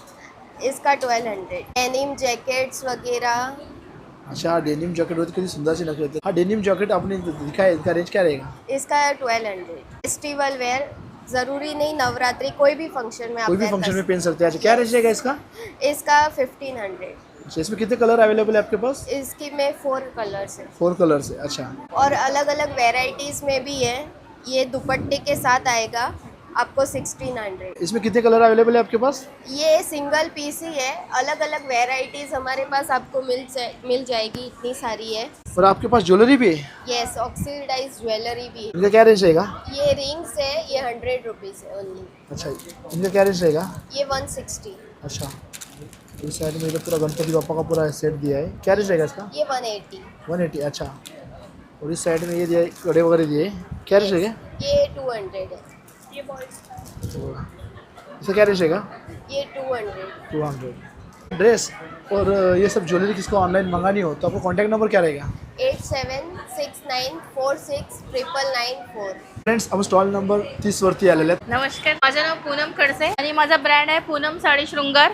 इसका 1200. डेनिम जैकेट्स वगैरह. अच्छा, डेनिम जैकेट होती कितनी सुंदर सी लग रही थी. हाँ, डेनिम जैकेट आपने दिखाया, इसका रेंज क्या रहेगा? इसका 1200. फेस्टिवल वेयर, जरूरी नहीं नवरात्रि, कोई भी फंक्शन में आप कोई भी wear फंक्शन कर में पहन सकते हैं. अच्छा, क्या रेंज रहेगा इसका? सकते हैं. इसका 1500. अच्छा, इसमें कितने कलर अवेलेबल है आपके पास? इसकी में 4 कलर्स है 4 कलर्स है. अच्छा, और अलग अलग वेराइटीज में भी है. ये दुपट्टे के साथ आएगा आपको 1600. इसमें कितने कलर अवेलेबल है आपके पास? ये सिंगल पीस ही है. अलग अलग वेराइटीज हमारे पास आपको मिल जाएगी. इतनी सारी है. और आपके पास ज्वेलरी भी है? यस, ऑक्सीडाइज ज्वेलरी भी है. इनका क्या रेंज रहेगा? ये रिंग्स है, ये 100 रुपीज़ है ओनली. अच्छा, इनका क्या रेंज रहेगा? ये 160. अच्छा, इस साइड में इधर पूरा गणपति बापा का पूरा सेट दिया है। क्या रेट रहेगा इसका? ये 180। 180, अच्छा। और इस साइड में ये दिया है, कड़े वगैरह दिए। क्या रेट रहेगा? ये 200 है। तो इसका क्या रेट रहेगा? ये 200। 200। ड्रेस और ये सब ज्वेलरी किसको ऑनलाइन मंगानी हो तो आपको कॉन्टॅक्ट नंबर क्या रहेगा? 8769469994। फ्रेंड्स, आपण स्टॉल नंबर 30 वरती आलेले आहेत. नमस्कार, माझं नाव पूनम खडसे आणि माझा ब्रँड आहे पूनम साडी शृंगार.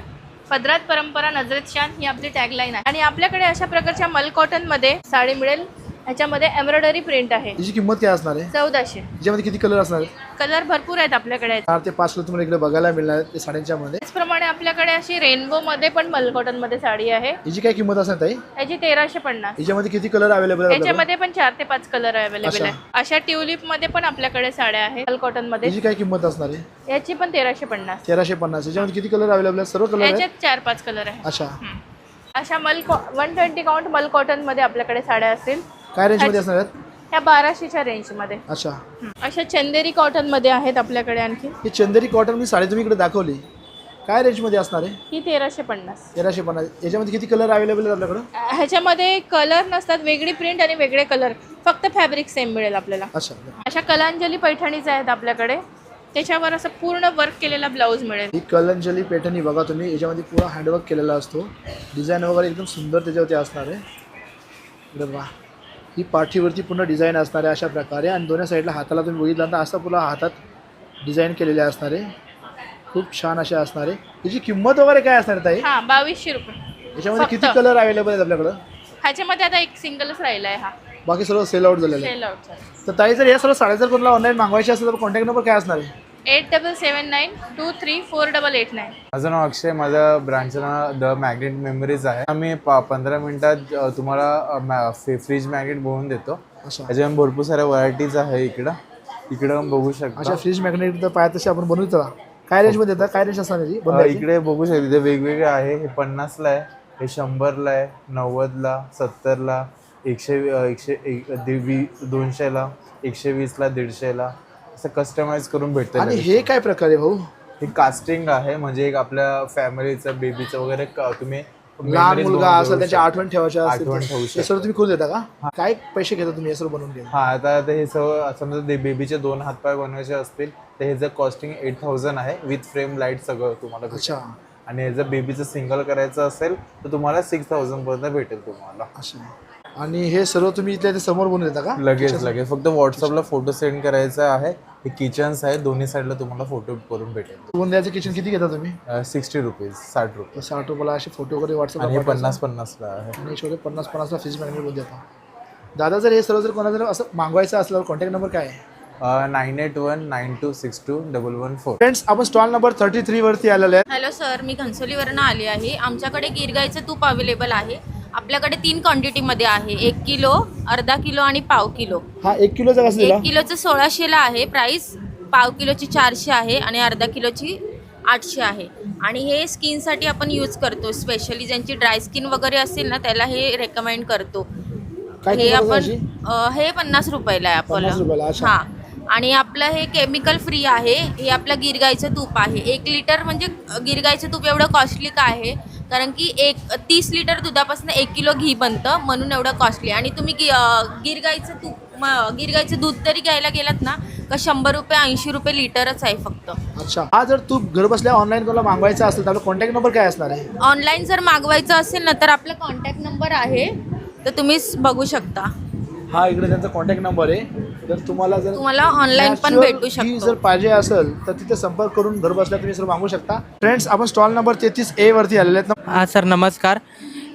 पदरात परंपरा नजरेत शान ही आपली टॅगलाईन आहे. आणि आपल्याकडे अशा प्रकारच्या मल कॉटनमध्ये साडी मिळेल. ह्याच्यामध्ये एम्ब्रॉयडरी प्रिंट आहे. याची किंमत काय असणार आहे? 1400. याच्यामध्ये किती कलर असणार आहेत? कलर भरपूर आहेत आपल्याकडे. 4 ते 5 कलर तुम्हाला इकडे बघायला मिळणार आहेत साड्यांच्या मध्ये. त्याचप्रमाणे आपल्याकडे अशी रेनबो मध्ये पण मल कॉटन मध्ये साडी आहे. याची काय किंमत असणार ताई? याची 1350. याच्यामध्ये किती कलर अवेलेबल आहेत? याच्यामध्ये पण 4 ते 5 कलर अवेलेबल अच्छा. आहे. अशा ट्युलिप मध्ये पण आपल्याकडे साड्या आहेत मल कॉटन मध्ये. याची काय किंमत असणार आहे? याची पण 1350. 1350. याच्यामध्ये किती कलर अवेलेबल आहेत? सर्व कलर आहेत? याच्यात 4-5 कलर आहेत. अच्छा. अशा 120 काउंट मल कॉटन मध्ये आपल्याकडे साड्या असतील. काय रेंज मध्ये असणार आहेत? ह्या 1200च्या रेंज मध्ये. अच्छा. अशा चंदेरी कॉटन मध्ये आहेत आपल्याकडे आणखी. ही चंदेरी कॉटन मी साडी तुम्ही इकडे दाखवली. काय रेंज मध्ये असणार आहे? ही 1350. 1350. याच्यामध्ये किती कलर अवेलेबल आहेत आपल्याकडे? ह्याच्यामध्ये कलर नसतात, वेगळी प्रिंट आणि वेगळे कलर, फक्त फॅब्रिक सेम मिळेल आपल्याला. अच्छा. अशा कलांजली पैठणीज आहेत आपल्याकडे. त्याच्यावर असं पूर्ण वर्क केलेला ब्लाऊज मिळेल. ही कलंजली पैठणी बघा तुम्ही. याच्यामध्ये पूरा हँडवर्क केलेला असतो. डिझाईन वगैरे एकदम सुंदर त्याच्यावरती असणार आहे. इकडे बघा, ही पाठीवरती पूर्ण डिझाईन असणार आहे अशा प्रकारे. आणि दोन्ही साईडला हाताला तुम्ही बघितलं तर असं पूर्ण हातात डिझाईन केलेले असणार आहे. खूप छान असे असणार आहे. याची किंमत वगैरे काय असणार आहे ताई? हां, 2200 रुपये. याच्यामध्ये किती कलर अवेलेबल आहेत आपल्याकडं? ह्याच्यामध्ये आता एक सिंगलच राहिला आहे. हा बाकी सर्व सेल आउट झालेलं आहे. Sell out. तर ताई, जर या सर्व साड्या जर कोणाला ऑनलाईन मागवायची असेल तर कॉन्टॅक्ट नंबर काय असणार आहे? 8779234889. माझं नाव अक्षय. माझं ब्रँडचं नाव द मॅग्नेट मेमरीज आहे. आम्ही 15 मिनिटात तुम्हाला फ्रीज मॅग्नेट बनवून देतो. त्याच्यामध्ये भरपूर साऱ्या व्हरायटीज आहे. इकडं बघू शकता. अच्छा, फ्रीज मॅग्नेट तर पाय तसे आपण बनवतो. काय रेंजमध्ये येतात? काय रेंज असणार याची? इकडे बघू शकता. इथे वेगवेगळे आहे. हे 50ला आहे, हे 100ला आहे, 90ला, 70ला, 200ला, 120ला, 150ला असं कस्टमाइज करून भेटतं. आणि हे काय प्रकार आहे भाऊ? हे कास्टिंग आहे. म्हणजे एक आपल्या फॅमिलीचं, बेबीचं वगैरे तुम्ही लहान मुलगा असं त्याची आठवण ठेवायच्या आठवण ठेवू हे सर्व तुम्ही करून देता का? काय पैसे घेता तुम्ही हे सर्व बनवून घ्या? हा, आता हे सर्व समजा बेबीचे 2 हातपाय बनवायचे असतील तर ह्याचं कॉस्टिंग 8000 आहे. विथ फ्रेम लाईट सगळं तुम्हाला भेटेल. अच्छा. आणि ह्याचं बेबीचं सिंगल करायचं असेल तर तुम्हाला 6000 पर्यंत भेटेल तुम्हाला. अच्छा. आणि हे सर्व तुम्ही इथल्या समोर बनवून देता का? लगेच फक्त व्हॉट्सअपला फोटो सेंड करायचा आहे. हे किचन्स आहे. दोन्ही साईडला तुम्हाला फोटो करून भेटेल. बनवून द्यायचं किचन किती घेता तुम्ही? 60 रुपीज, 60 रुपये. 60 रुपयाला असे फोटो वगैरे व्हॉट्सअपला. आणि 50-50ला आहे. आणि छोटे 50-50ला फ्रीज मॅग्नेट बनवून देता. दादा, जर हे सर्व जर कोणाला जर असं मागवायचं असल्यावर कॉन्टॅक्ट नंबर काय आहे? 9819262114. फ्रेंड्स, आपण स्टॉल नंबर 33 वरती आलेलो आहे. हॅलो सर, मी घनसोलीवरनं आली आहे. आमच्याकडे गिरगाईचं तूप अवेलेबल आहे. आपल्याकडे 3 क्वांटिटीमध्ये आहे. 1 किलो, अर्धा किलो आणि पाव किलो. हा 1 किलोचा कसं दिला? 1 किलोचं 1600ला आहे प्राईस. पाव किलोची 400 आहे आणि अर्धा किलोची 800 आहे. आणि हे स्किनसाठी आपण यूज करतो. स्पेशली ज्यांची ड्राय स्किन वगैरे असेल ना त्याला हे रेकमेंड करतो. हे आपण हे 50 रुपयाला आहे आपल्याला. हां. आणि आपलं हे केमिकल फ्री आहे. हे आपलं गिरगाईचं तूप आहे. 1 लिटर म्हणजे गिरगाईचं तूप एवढं कॉस्टली का आहे? कारण की 30 लिटर दुधापासून 1 किलो घी बनतं, म्हणून एवढं कॉस्टली. आणि तुम्ही गिरगाईचं दूध तरी घ्यायला गेलात ना का 100 रुपये 80 रुपये लिटरच आहे फक्त. अच्छा. हा जर तूप घर बसल्या ऑनलाईन कोणाला मागवायचा असेल तर आपला कॉन्टॅक्ट नंबर काय असणार आहे? ऑनलाईन जर मागवायचं असेल ना तर आपला कॉन्टॅक्ट नंबर आहे, तर तुम्ही बघू शकता. हा इकडे त्यांचा कॉन्टॅक्ट नंबर आहे. तर तुम्हाला ऑनलाईन पण भेटू शकतो. जर पाहिजे असेल तर तिथे संपर्क करून घर बसल्या तुम्ही सर्व मागवू शकता. फ्रेंड्स, आपण स्टॉल नंबर 33A वरती आलेले आहेत. हां सर, नमस्कार.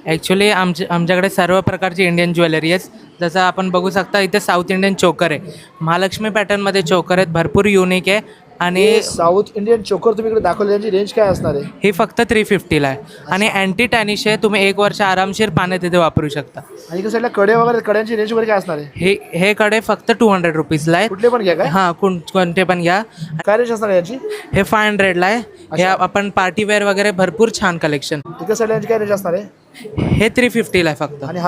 ॲक्च्युली आमच्याकडे सर्व प्रकारची इंडियन ज्वेलरी आहे. जसं आपण बघू शकता इथे साऊथ इंडियन चोकर आहे. महालक्ष्मी पॅटर्नमध्ये चोकर आहेत, भरपूर युनिक आहे. आणि साऊथ इंडियन चोकर तुम्ही इकडे दाखवले, त्यांची रेंज काय असणार आहे? ही फक्त 350ला आहे. आणि अँटी टॅनिश आहे. तुम्ही 1 वर्ष आरामशीर पाण्यात तिथे वापरू शकता. आणि इकडे साईडला कडे वगैरे, कड्यांची रेंज वगैरे काय असणार आहे? हे कडे फक्त 200 रुपीजला आहे. कुठले पण घ्या काय? हां, कोणते पण घ्या. काय रेंज असणार आहे याची? हे 500ला आहे. हे आपण पार्टीवेअर वगैरे भरपूर छान कलेक्शन. इकडे साईडला यांची काय रेंज असणार आहे? हे 350ला आहे फक्त. आणि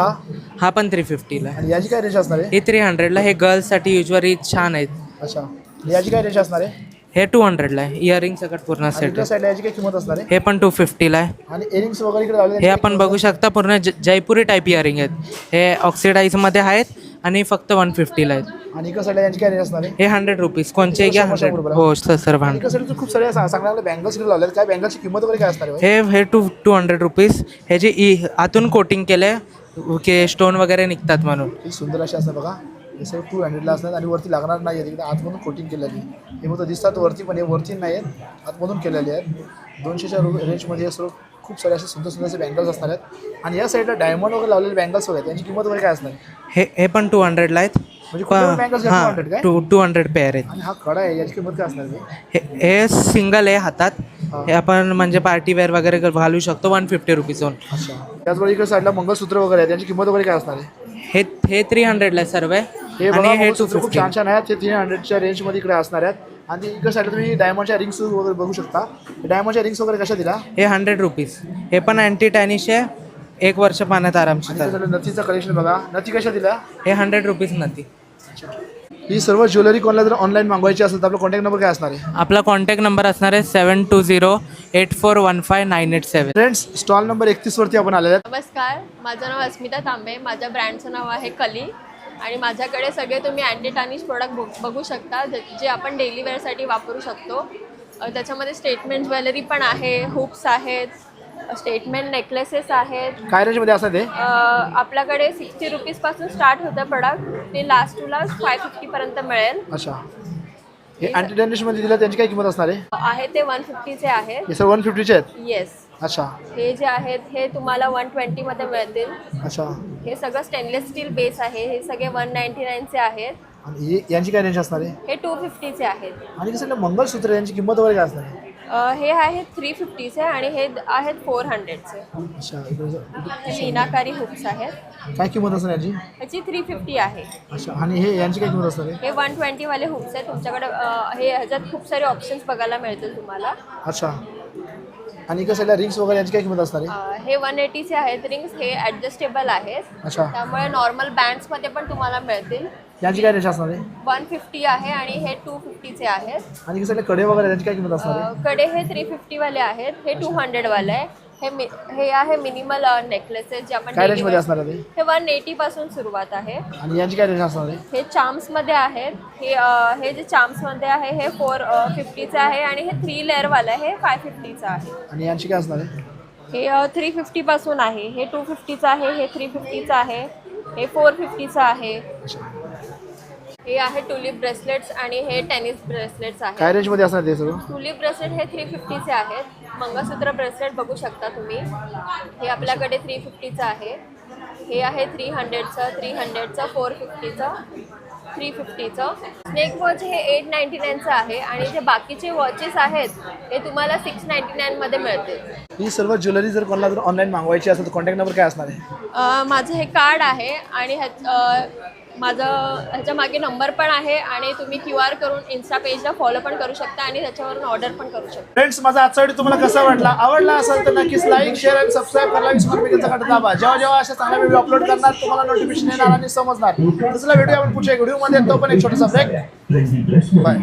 हा पण 350ला आहे. आणि याची काय रेंज असणार आहे? हे 300ला. हे गर्ल्ससाठी युजली छान आहेत. अच्छा. याची काय रेंज असणार आहे? हे 200ला आहे. इयरिंग सकट पूर्ण आणि सेट इकडच्या साईडला याची काय किंमत असणार आहे? हे पण 250ला आहे. आणि इयरिंग्स वगैरे इकडे लावलेले हे आपण बघू शकता पूर्ण जयपुरी टाईप इयरिंग आहेत. हे ऑक्सिडाईजमध्ये आहेत आणि फक्त 150ला आहेत. आणि इकडच्या साईडला यांची काय रेंज असणार आहे? हे 100 रुपीज कोणचे घ्या 100. हो सर आणि 100. इकडच्या साईडला खूप सारे चांगल्या बँगल्स इकडे लावले आहेत. काय बँगल्सची किंमत वगैरे काय असणार आहे? हे 200 रुपीज. हे जे आतून कोटिंग केले की स्टोन वगैरे निघतात म्हणून. ही सुंदर अशी असतात बघा. हे सगळं 200ला असणार आणि वरती लागणार नाही आहे. तिकडे आतमधून कोटिंग केलेली आहे. हे फक्त दिसतात वरती, पण हे वरती नाही आहेत, आतमधून केलेले आहेत. 200च्या रेंजमध्ये हे सर्व खूप सारे असे सुंदर सुंदर असे बँगल्स असणार आहेत. आणि या साईडला डायमंड वगैरे लावलेले बँगल्स वगैरे त्यांची किंमत वगैरे काय असणार आहे? हे पण 200ला आहेत. म्हणजे कुठले बँगल्स हां 200 काय? 200 पेअर आहेत. आणि हा कडा आहे, याची किंमत काय असणार आहे? हे सिंगल आहे हातात. हे आपण म्हणजे पार्टी वेअर वगैरे घालू शकतो 150 रुपीजहून. अच्छा. त्याचबरोबर इकडे साईडला मंगळसूत्र वगैरे आहे, त्यांची किंमत वगैरे काय असणार आहे? हे 300ला आहे सर्व. हे आणि बघा हे मंगळसूत्र खूप 250. छान छान आहेत. ते 300च्या रेंजमध्ये इकडे असणार आहेत. आणि इकडे साईडला तुम्ही डायमंडच्या रिंग्स वगैरे बघू शकता. डायमंडच्या रिंग्स वगैरे कशा दिला? हे 100 रुपीज. हे पण अँटी टॅनिश आहे. 1 वर्ष पाण्यात आरामशी चालेल. आणि नथीचं कलेक्शन बघा. नथी कशा दिला? हे 100 रुपीज नथी. ही सर्व ज्वेलरी कोणाला जर ऑनलाईन मागवायची असेल तर आपला कॉन्टॅक्ट नंबर काय असणार आहे? आपला कॉन्टॅक्ट नंबर असणार आहे 7208415987. फ्रेंड्स, स्टॉल नंबर 31 वरती आपण आलेले आहेत. नमस्कार, माझं नाव अस्मिता तांबे. माझ्या ब्रँडचं नाव आहे कली आणि माझ्याकडे सगळे तुम्ही अँटी टार्निश प्रोडक्ट बघू शकता जे आपण डेली वेअरसाठी वापरू शकतो. त्याच्यामध्ये स्टेटमेंट ज्वेलरी पण आहे, हुप्स आहेत, स्टेटमेंट नेकलेसेस आहेत. काय रेंजमध्ये असणार ते? आपल्याकडे 60 रुपीजपासून स्टार्ट होतं प्रोडक्ट, ते लास्ट टू लास्ट 550 पर्यंत मिळेल. अच्छा. हे अँटी टॅनिशमध्ये दिलं त्यांची काय किंमत असणार आहे? ते 150चे आहेत. हे सर्व 150चे आहेत? येस. अच्छा. हे जे आहेत हे तुम्हाला 120 मध्ये मिळतील. अच्छा. हे सगळं स्टेनलेस स्टील बेस आहे. हे सगळे 199चे आहेत. आणि यांची काय रेंज असणार आहे? हे 250चे आहेत. आणि कसं मंगळसूत्र यांची किंमत वगैरे काय असणार आहे? हे आहेत 350चे आणि हे आहेत 400चे. अच्छा. हे मीनाकारी हुक्स आहेत. काय किंमत असणार याची? ह्याची 350 आहे. अच्छा. आणि हे यांची काय किंमत असणार आहे? हे 120 वाले हुक्स आहेत. तुमच्याकडे हे ह्याच्यात खूप सारे ऑप्शन्स बघायला मिळतील तुम्हाला. अच्छा. आणि कसं रिंग्स वगैरे यांची काय किंमत असणार आहे? हे 180चे आहेत रिंग्स. हे ॲडजस्टेबल आहेत. अच्छा. त्यामुळे नॉर्मल बँड्समध्ये पण तुम्हाला मिळतील. यांची काय रेंज असणार आहे? 150 आहे आणि हे 250चे आहेत. आणि कसं कडे वगैरे त्यांची काय किंमत असणार आहे? कडे हे 350 वाले आहेत. हे 200 वाले आहे. हे आहे मिनिमल नेकलेसेस जे आपण काय रेंजमध्ये असणार आहे ते? हे 180 पासून सुरुवात आहे. आणि यांची काय रेंज असणार आहे? हे चार्म्समध्ये आहेत. हे जे चार्म्समध्ये आहे हे 450चे आहे आणि हे 3 लेअरवालं आहे. हे 550चं आहे. आणि यांची काय असणार आहे? हे 350 पासून आहे. हे 250चं आहे. हे 350चं आहे. हे 450चं आहे. हे आहे टुलिप ब्रेसलेट्स आणि हे टेनिस ब्रेसलेट्स आहेत. काय रेंजमध्ये असणार ते सगळं? टुलिप ब्रेसलेट हे 350चे आहेत. मंगळसूत्र ब्रेसलेट बघू शकता तुम्ही. हे आपल्याकडे 350चं आहे. हे आहे 300चं, 300चं, 450चं, 350चं. स्नेक वॉच हे 899चं आहे आणि जे बाकीचे वॉचेस आहेत हे तुम्हाला 699 मध्ये मिळतील. ही सर्व ज्वेलरी जर कोणाला जर ऑनलाईन मागवायची असेल तर कॉन्टॅक्ट नंबर काय असणार आहे? माझं हे कार्ड आहे आणि ह्याच्या मागे नंबर पण आहे आणि तुम्ही QR करून इन्स्टा पेजला फॉलो पण करू शकता आणि त्याच्यावरून ऑर्डर पण करू शकता. फ्रेंड्स, माझा आजचा व्हिडिओ तुम्हाला कसा वाटला? आवडला असेल तर नक्कीच लाईक, शेअर आणि सबस्क्राईब करायला विसरू नका. घंटा दाबा. जेव्हा अशा चांगला व्हिडिओ अपलोड करणार तुम्हाला नोटिफिकेशन येणार आणि समजणार. दुसरा व्हिडिओ आपण पुढच्या व्हिडिओमध्ये येतो पण एक छोटासा ब्रेक. बाय.